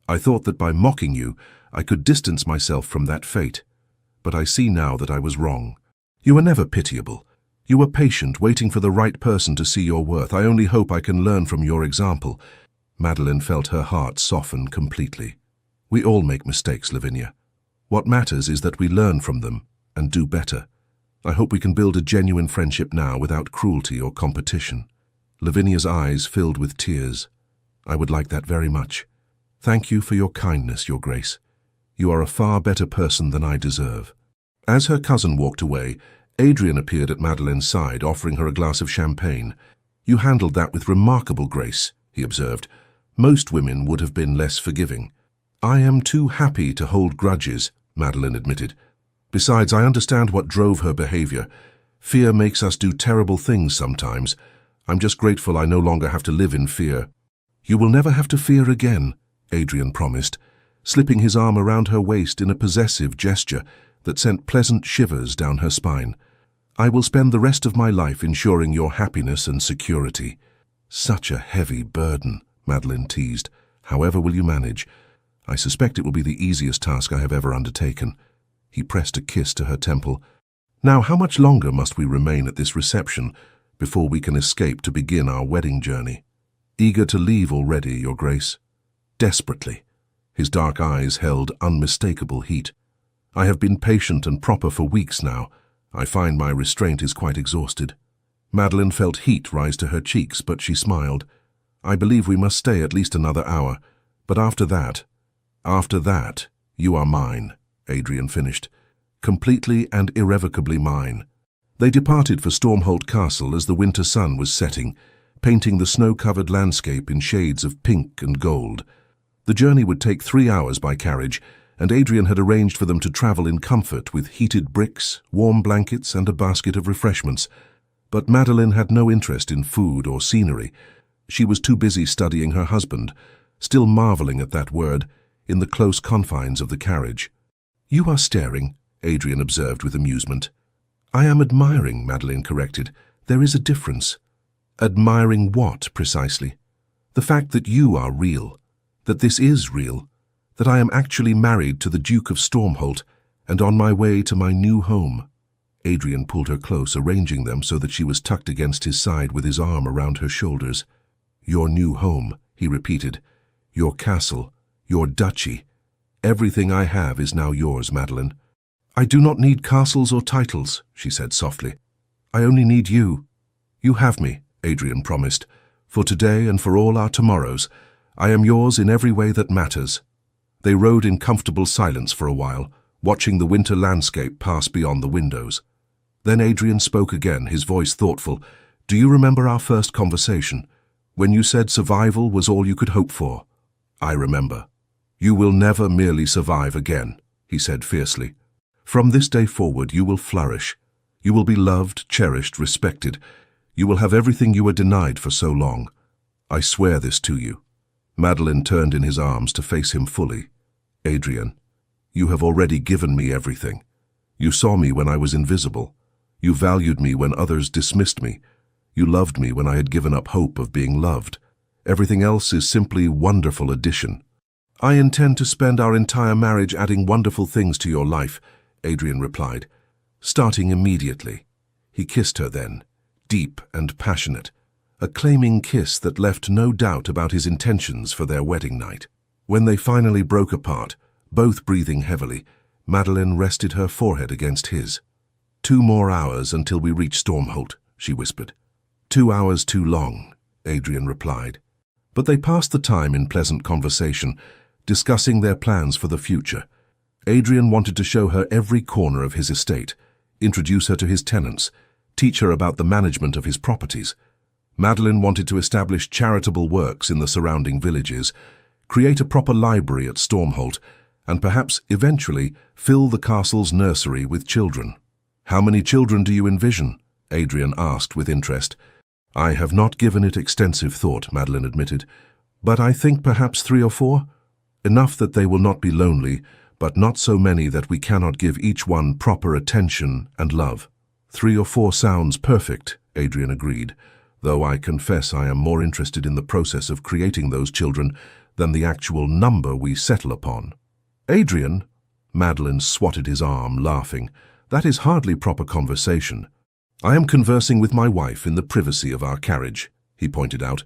I thought that by mocking you, I could distance myself from that fate. But I see now that I was wrong. You were never pitiable. You were patient, waiting for the right person to see your worth. I only hope I can learn from your example." Madeleine felt her heart soften completely. "We all make mistakes, Lavinia. What matters is that we learn from them and do better. I hope we can build a genuine friendship now without cruelty or competition." Lavinia's eyes filled with tears. "I would like that very much. Thank you for your kindness, Your Grace. You are a far better person than I deserve." As her cousin walked away, Adrian appeared at Madeleine's side, offering her a glass of champagne. "You handled that with remarkable grace," he observed. "Most women would have been less forgiving." "I am too happy to hold grudges," Madeleine admitted. "Besides, I understand what drove her behavior. Fear makes us do terrible things sometimes. I'm just grateful I no longer have to live in fear." "You will never have to fear again," Adrian promised, slipping his arm around her waist in a possessive gesture that sent pleasant shivers down her spine. "I will spend the rest of my life ensuring your happiness and security." "Such a heavy burden," Madeleine teased. "However will you manage? I suspect it will be the easiest task I have ever undertaken." He pressed a kiss to her temple. "Now, how much longer must we remain at this reception before we can escape to begin our wedding journey?" "Eager to leave already, Your Grace." "Desperately." His dark eyes held unmistakable heat. "I have been patient and proper for weeks now. I find my restraint is quite exhausted." Madeleine felt heat rise to her cheeks, but she smiled. "I believe we must stay at least another hour. But after that, you are mine," Adrian finished. "Completely and irrevocably mine." They departed for Stormholt Castle as the winter sun was setting, painting the snow-covered landscape in shades of pink and gold. The journey would take 3 hours by carriage, and Adrian had arranged for them to travel in comfort with heated bricks, warm blankets, and a basket of refreshments. But Madeleine had no interest in food or scenery. She was too busy studying her husband, still marveling at that word, in the close confines of the carriage. "You are staring," Adrian observed with amusement. "I am admiring," Madeleine corrected. "There is a difference." "Admiring what, precisely?" "The fact that you are real, that this is real, that I am actually married to the Duke of Stormholt and on my way to my new home." Adrian pulled her close, arranging them so that she was tucked against his side with his arm around her shoulders. "Your new home," he repeated. "Your castle, your duchy. Everything I have is now yours, Madeleine." "I do not need castles or titles," she said softly. "I only need you." "You have me," Adrian promised. "For today and for all our tomorrows, I am yours in every way that matters." They rode in comfortable silence for a while, watching the winter landscape pass beyond the windows. Then Adrian spoke again, his voice thoughtful. "Do you remember our first conversation, when you said survival was all you could hope for?" "I remember." "You will never merely survive again," he said fiercely. "From this day forward you will flourish. You will be loved, cherished, respected. You will have everything you were denied for so long. I swear this to you." Madeleine turned in his arms to face him fully. "Adrian, you have already given me everything. You saw me when I was invisible. You valued me when others dismissed me. You loved me when I had given up hope of being loved. Everything else is simply wonderful addition." "I intend to spend our entire marriage adding wonderful things to your life," Adrian replied, starting immediately. He kissed her then, deep and passionate, a claiming kiss that left no doubt about his intentions for their wedding night. When they finally broke apart, both breathing heavily, Madeleine rested her forehead against his. "2 more hours until we reach Stormholt," she whispered. "2 hours too long," Adrian replied. But they passed the time in pleasant conversation, discussing their plans for the future. Adrian wanted to show her every corner of his estate, introduce her to his tenants, teach her about the management of his properties. Madeleine wanted to establish charitable works in the surrounding villages, create a proper library at Stormholt, and perhaps, eventually, fill the castle's nursery with children. "How many children do you envision?" Adrian asked with interest. "I have not given it extensive thought," Madeleine admitted, "but I think perhaps 3 or 4. Enough that they will not be lonely, but not so many that we cannot give each one proper attention and love." 3 or 4 sounds perfect, Adrian agreed, though I confess I am more interested in the process of creating those children than the actual number we settle upon. "Adrian," Madeleine swatted his arm, laughing, "that is hardly proper conversation." "I am conversing with my wife in the privacy of our carriage," he pointed out.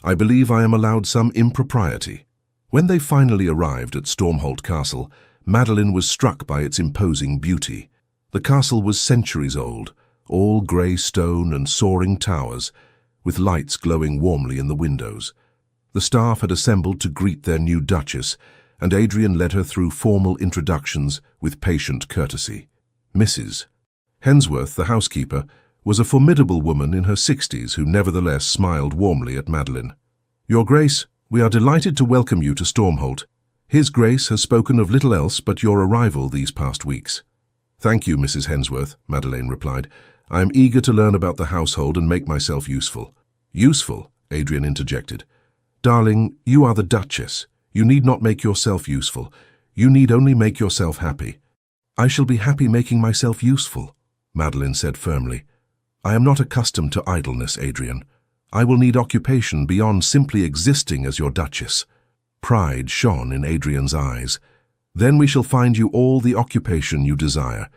"I believe I am allowed some impropriety." When they finally arrived at Stormholt Castle, Madeleine was struck by its imposing beauty. The castle was centuries old, all grey stone and soaring towers, with lights glowing warmly in the windows. The staff had assembled to greet their new Duchess, and Adrian led her through formal introductions with patient courtesy. Mrs. Hensworth, the housekeeper, was a formidable woman in her 60s who nevertheless smiled warmly at Madeleine. "Your Grace, we are delighted to welcome you to Stormholt. His Grace has spoken of little else but your arrival these past weeks." "Thank you, Mrs. Hensworth," Madeleine replied. "I am eager to learn about the household and make myself useful." "Useful?" Adrian interjected. "Darling, you are the Duchess. You need not make yourself useful. You need only make yourself happy." "I shall be happy making myself useful," Madeleine said firmly. "I am not accustomed to idleness, Adrian. I will need occupation beyond simply existing as your Duchess." Pride shone in Adrian's eyes. "Then we shall find you all the occupation you desire.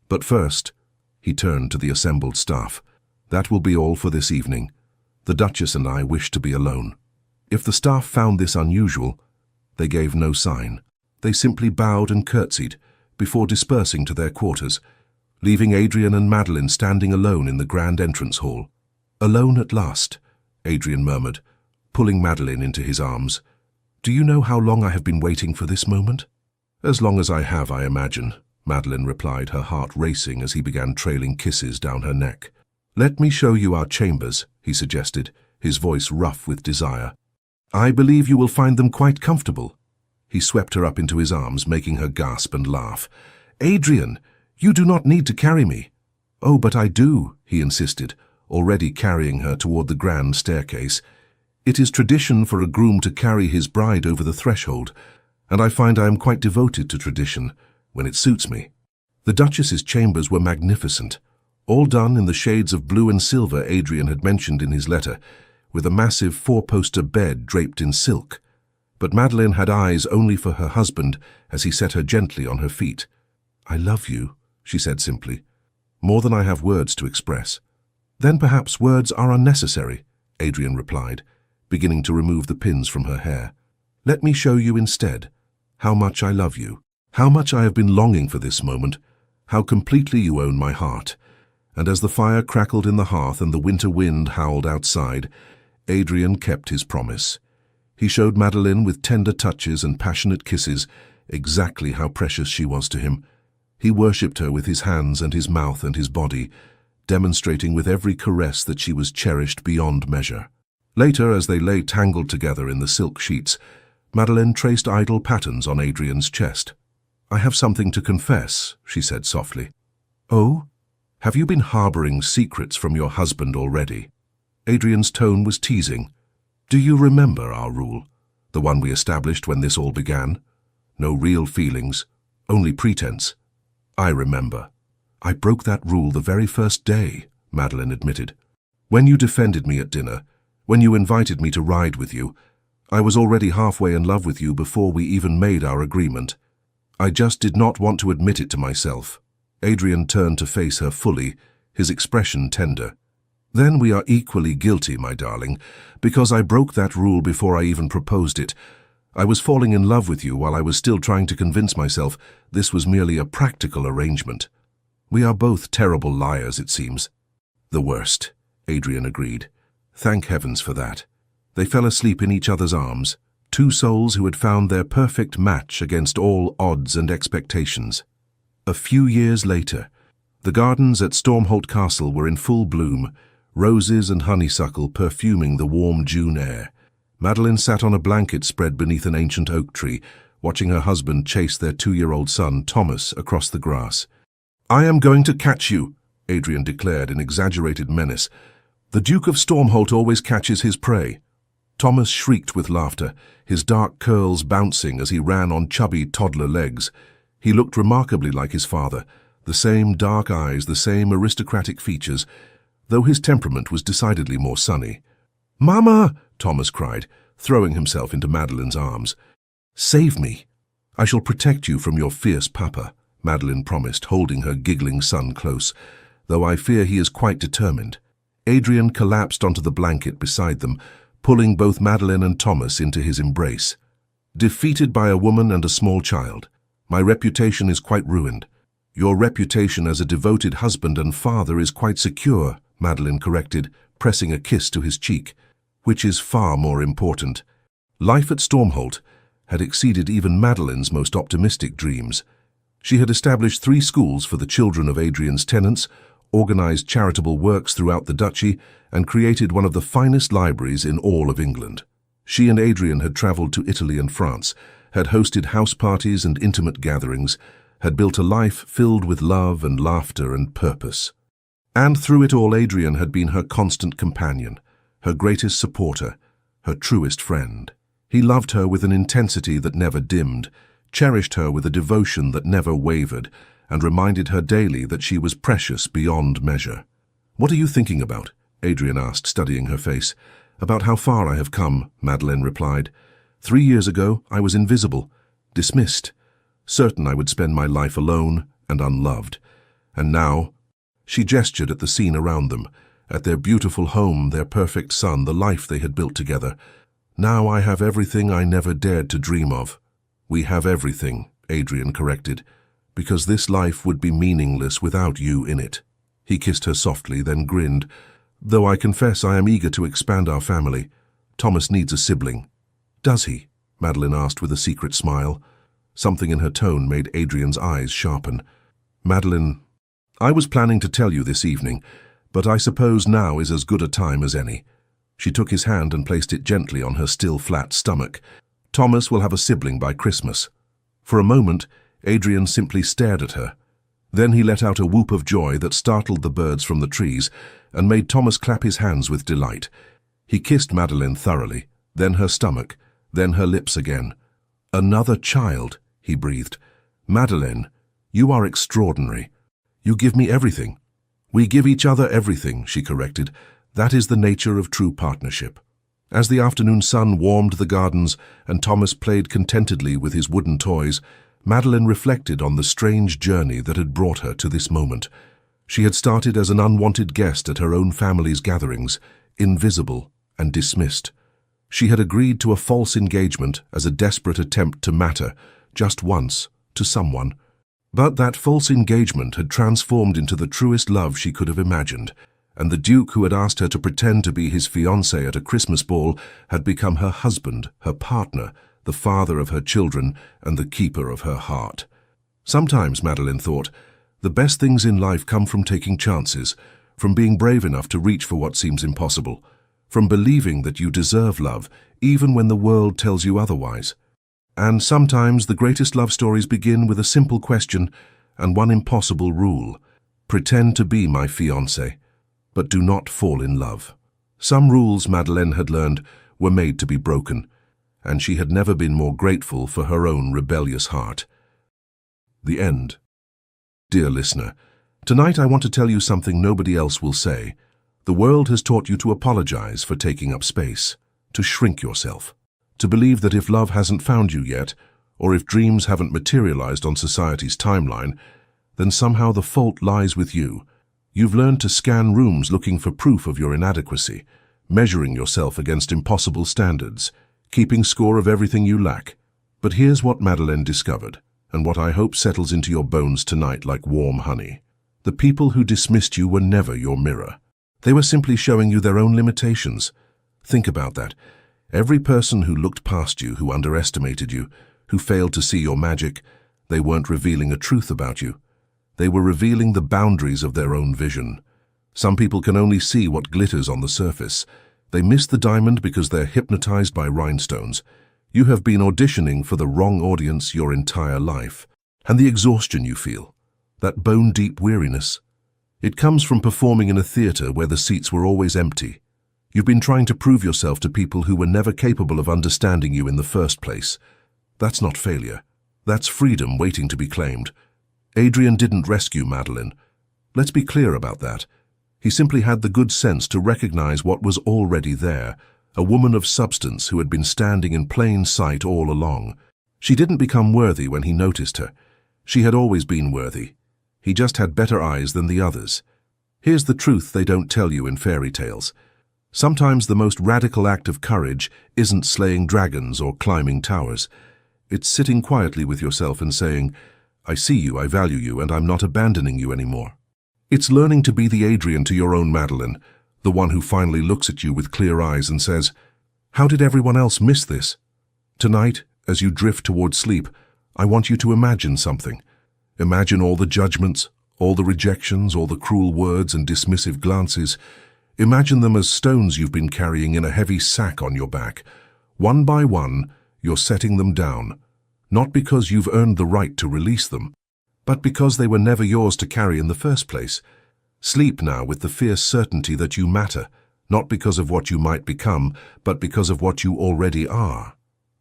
But first," he turned to the assembled staff, "that will be all for this evening. The Duchess and I wish to be alone." If the staff found this unusual, they gave no sign. They simply bowed and curtsied before dispersing to their quarters, leaving Adrian and Madeleine standing alone in the grand entrance hall. "Alone at last," Adrian murmured, pulling Madeleine into his arms. "Do you know how long I have been waiting for this moment?" "As long as I have, I imagine," Madeleine replied, her heart racing as he began trailing kisses down her neck. "Let me show you our chambers," he suggested, his voice rough with desire. "I believe you will find them quite comfortable." He swept her up into his arms, making her gasp and laugh. "Adrian, you do not need to carry me." "Oh, but I do," he insisted, already carrying her toward the grand staircase. "It is tradition for a groom to carry his bride over the threshold, and I find I am quite devoted to tradition when it suits me." The Duchess's chambers were magnificent, all done in the shades of blue and silver Adrian had mentioned in his letter, with a massive 4-poster bed draped in silk. But Madeleine had eyes only for her husband as he set her gently on her feet. "I love you," she said simply, "more than I have words to express." "Then perhaps words are unnecessary," Adrian replied, beginning to remove the pins from her hair. "Let me show you instead how much I love you, how much I have been longing for this moment, how completely you own my heart." And as the fire crackled in the hearth and the winter wind howled outside, Adrian kept his promise. He showed Madeleine with tender touches and passionate kisses exactly how precious she was to him. He worshipped her with his hands and his mouth and his body, demonstrating with every caress that she was cherished beyond measure. Later, as they lay tangled together in the silk sheets, Madeleine traced idle patterns on Adrian's chest. "I have something to confess," she said softly. "Oh? Have you been harboring secrets from your husband already? Adrian's tone was teasing. Do you remember our rule? The one we established when this all began? No real feelings, only pretense. I remember. I broke that rule the very first day, Madeline admitted. When you defended me at dinner, when you invited me to ride with you, I was already halfway in love with you before we even made our agreement. I just did not want to admit it to myself. Adrian turned to face her fully, his expression tender. Then we are equally guilty, my darling, because I broke that rule before I even proposed it. I was falling in love with you while I was still trying to convince myself this was merely a practical arrangement. We are both terrible liars, it seems. The worst, Adrian agreed. Thank heavens for that. They fell asleep in each other's arms, two souls who had found their perfect match against all odds and expectations. A few years later, the gardens at Stormholt Castle were in full bloom, roses and honeysuckle perfuming the warm June air. Madeline sat on a blanket spread beneath an ancient oak tree, watching her husband chase their 2-year-old son, Thomas, across the grass. I am going to catch you, Adrian declared in exaggerated menace. The Duke of Stormholt always catches his prey. Thomas shrieked with laughter, his dark curls bouncing as he ran on chubby toddler legs. He looked remarkably like his father, the same dark eyes, the same aristocratic features, though his temperament was decidedly more sunny. Mama! Thomas cried, throwing himself into Madeline's arms. Save me. I shall protect you from your fierce papa, Madeline promised, holding her giggling son close, though I fear he is quite determined. Adrian collapsed onto the blanket beside them, pulling both Madeline and Thomas into his embrace. Defeated by a woman and a small child, my reputation is quite ruined. Your reputation as a devoted husband and father is quite secure, Madeline corrected, pressing a kiss to his cheek, which is far more important. Life at Stormholt had exceeded even Madeline's most optimistic dreams. She had established 3 schools for the children of Adrian's tenants, organized charitable works throughout the duchy, and created one of the finest libraries in all of England. She and Adrian had traveled to Italy and France, had hosted house parties and intimate gatherings, had built a life filled with love and laughter and purpose. And through it all, Adrian had been her constant companion, her greatest supporter, her truest friend. He loved her with an intensity that never dimmed, cherished her with a devotion that never wavered, and reminded her daily that she was precious beyond measure. What are you thinking about? Adrian asked, studying her face. About how far I have come, Madeline replied. 3 years ago, I was invisible, dismissed, certain I would spend my life alone and unloved. And now, she gestured at the scene around them, at their beautiful home, their perfect son, the life they had built together. Now I have everything I never dared to dream of. We have everything, Adrian corrected, because this life would be meaningless without you in it. He kissed her softly, then grinned. Though I confess I am eager to expand our family. Thomas needs a sibling. Does he? Madeline asked with a secret smile. Something in her tone made Adrian's eyes sharpen. Madeline, I was planning to tell you this evening, but I suppose now is as good a time as any. She took his hand and placed it gently on her still flat stomach. Thomas will have a sibling by Christmas. For a moment, Adrian simply stared at her. Then he let out a whoop of joy that startled the birds from the trees and made Thomas clap his hands with delight. He kissed Madeline thoroughly, then her stomach, then her lips again. Another child, he breathed. Madeline, you are extraordinary. You give me everything. We give each other everything, she corrected. That is the nature of true partnership. As the afternoon sun warmed the gardens and Thomas played contentedly with his wooden toys, Madeline reflected on the strange journey that had brought her to this moment. She had started as an unwanted guest at her own family's gatherings, invisible and dismissed. She had agreed to a false engagement as a desperate attempt to matter, just once, to someone. But that false engagement had transformed into the truest love she could have imagined, and the Duke who had asked her to pretend to be his fiancé at a Christmas ball had become her husband, her partner, the father of her children, and the keeper of her heart. Sometimes, Madeline thought, the best things in life come from taking chances, from being brave enough to reach for what seems impossible, from believing that you deserve love, even when the world tells you otherwise. And sometimes the greatest love stories begin with a simple question and one impossible rule. Pretend to be my fiancé, but do not fall in love. Some rules Madeleine had learned were made to be broken, and she had never been more grateful for her own rebellious heart. The end. Dear listener, tonight I want to tell you something nobody else will say. The world has taught you to apologize for taking up space, to shrink yourself, to believe that if love hasn't found you yet, or if dreams haven't materialized on society's timeline, then somehow the fault lies with you. You've learned to scan rooms looking for proof of your inadequacy, measuring yourself against impossible standards, keeping score of everything you lack. But here's what Madeleine discovered, and what I hope settles into your bones tonight like warm honey. The people who dismissed you were never your mirror. They were simply showing you their own limitations. Think about that. Every person who looked past you, who underestimated you, who failed to see your magic, they weren't revealing a truth about you. They were revealing the boundaries of their own vision. Some people can only see what glitters on the surface. They miss the diamond because they're hypnotized by rhinestones. You have been auditioning for the wrong audience your entire life. And the exhaustion you feel, that bone-deep weariness, it comes from performing in a theater where the seats were always empty. You've been trying to prove yourself to people who were never capable of understanding you in the first place. That's not failure. That's freedom waiting to be claimed. Adrien didn't rescue Madeleine. Let's be clear about that. He simply had the good sense to recognize what was already there, a woman of substance who had been standing in plain sight all along. She didn't become worthy when he noticed her. She had always been worthy. He just had better eyes than the others. Here's the truth they don't tell you in fairy tales. Sometimes the most radical act of courage isn't slaying dragons or climbing towers. It's sitting quietly with yourself and saying, I see you, I value you, and I'm not abandoning you anymore. It's learning to be the Adrien to your own Madeleine, the one who finally looks at you with clear eyes and says, how did everyone else miss this? Tonight, as you drift towards sleep, I want you to imagine something. Imagine all the judgments, all the rejections, all the cruel words and dismissive glances. Imagine them as stones you've been carrying in a heavy sack on your back. One by one, you're setting them down, not because you've earned the right to release them, but because they were never yours to carry in the first place. Sleep now with the fierce certainty that you matter, not because of what you might become, but because of what you already are.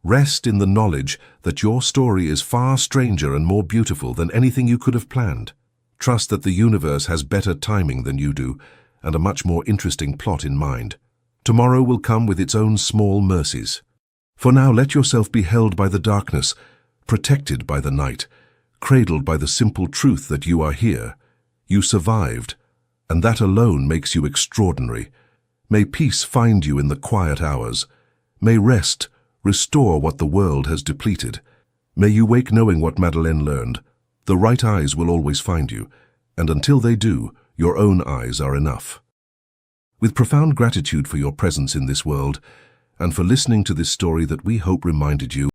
Rest in the knowledge that your story is far stranger and more beautiful than anything you could have planned. Trust that the universe has better timing than you do, and a much more interesting plot in mind. Tomorrow will come with its own small mercies. For now, let yourself be held by the darkness, protected by the night, cradled by the simple truth that you are here. You survived, and that alone makes you extraordinary. May peace find you in the quiet hours. May rest restore what the world has depleted. May you wake knowing what Madeleine learned. The right eyes will always find you, and until they do, your own eyes are enough. With profound gratitude for your presence in this world, and for listening to this story that we hope reminded you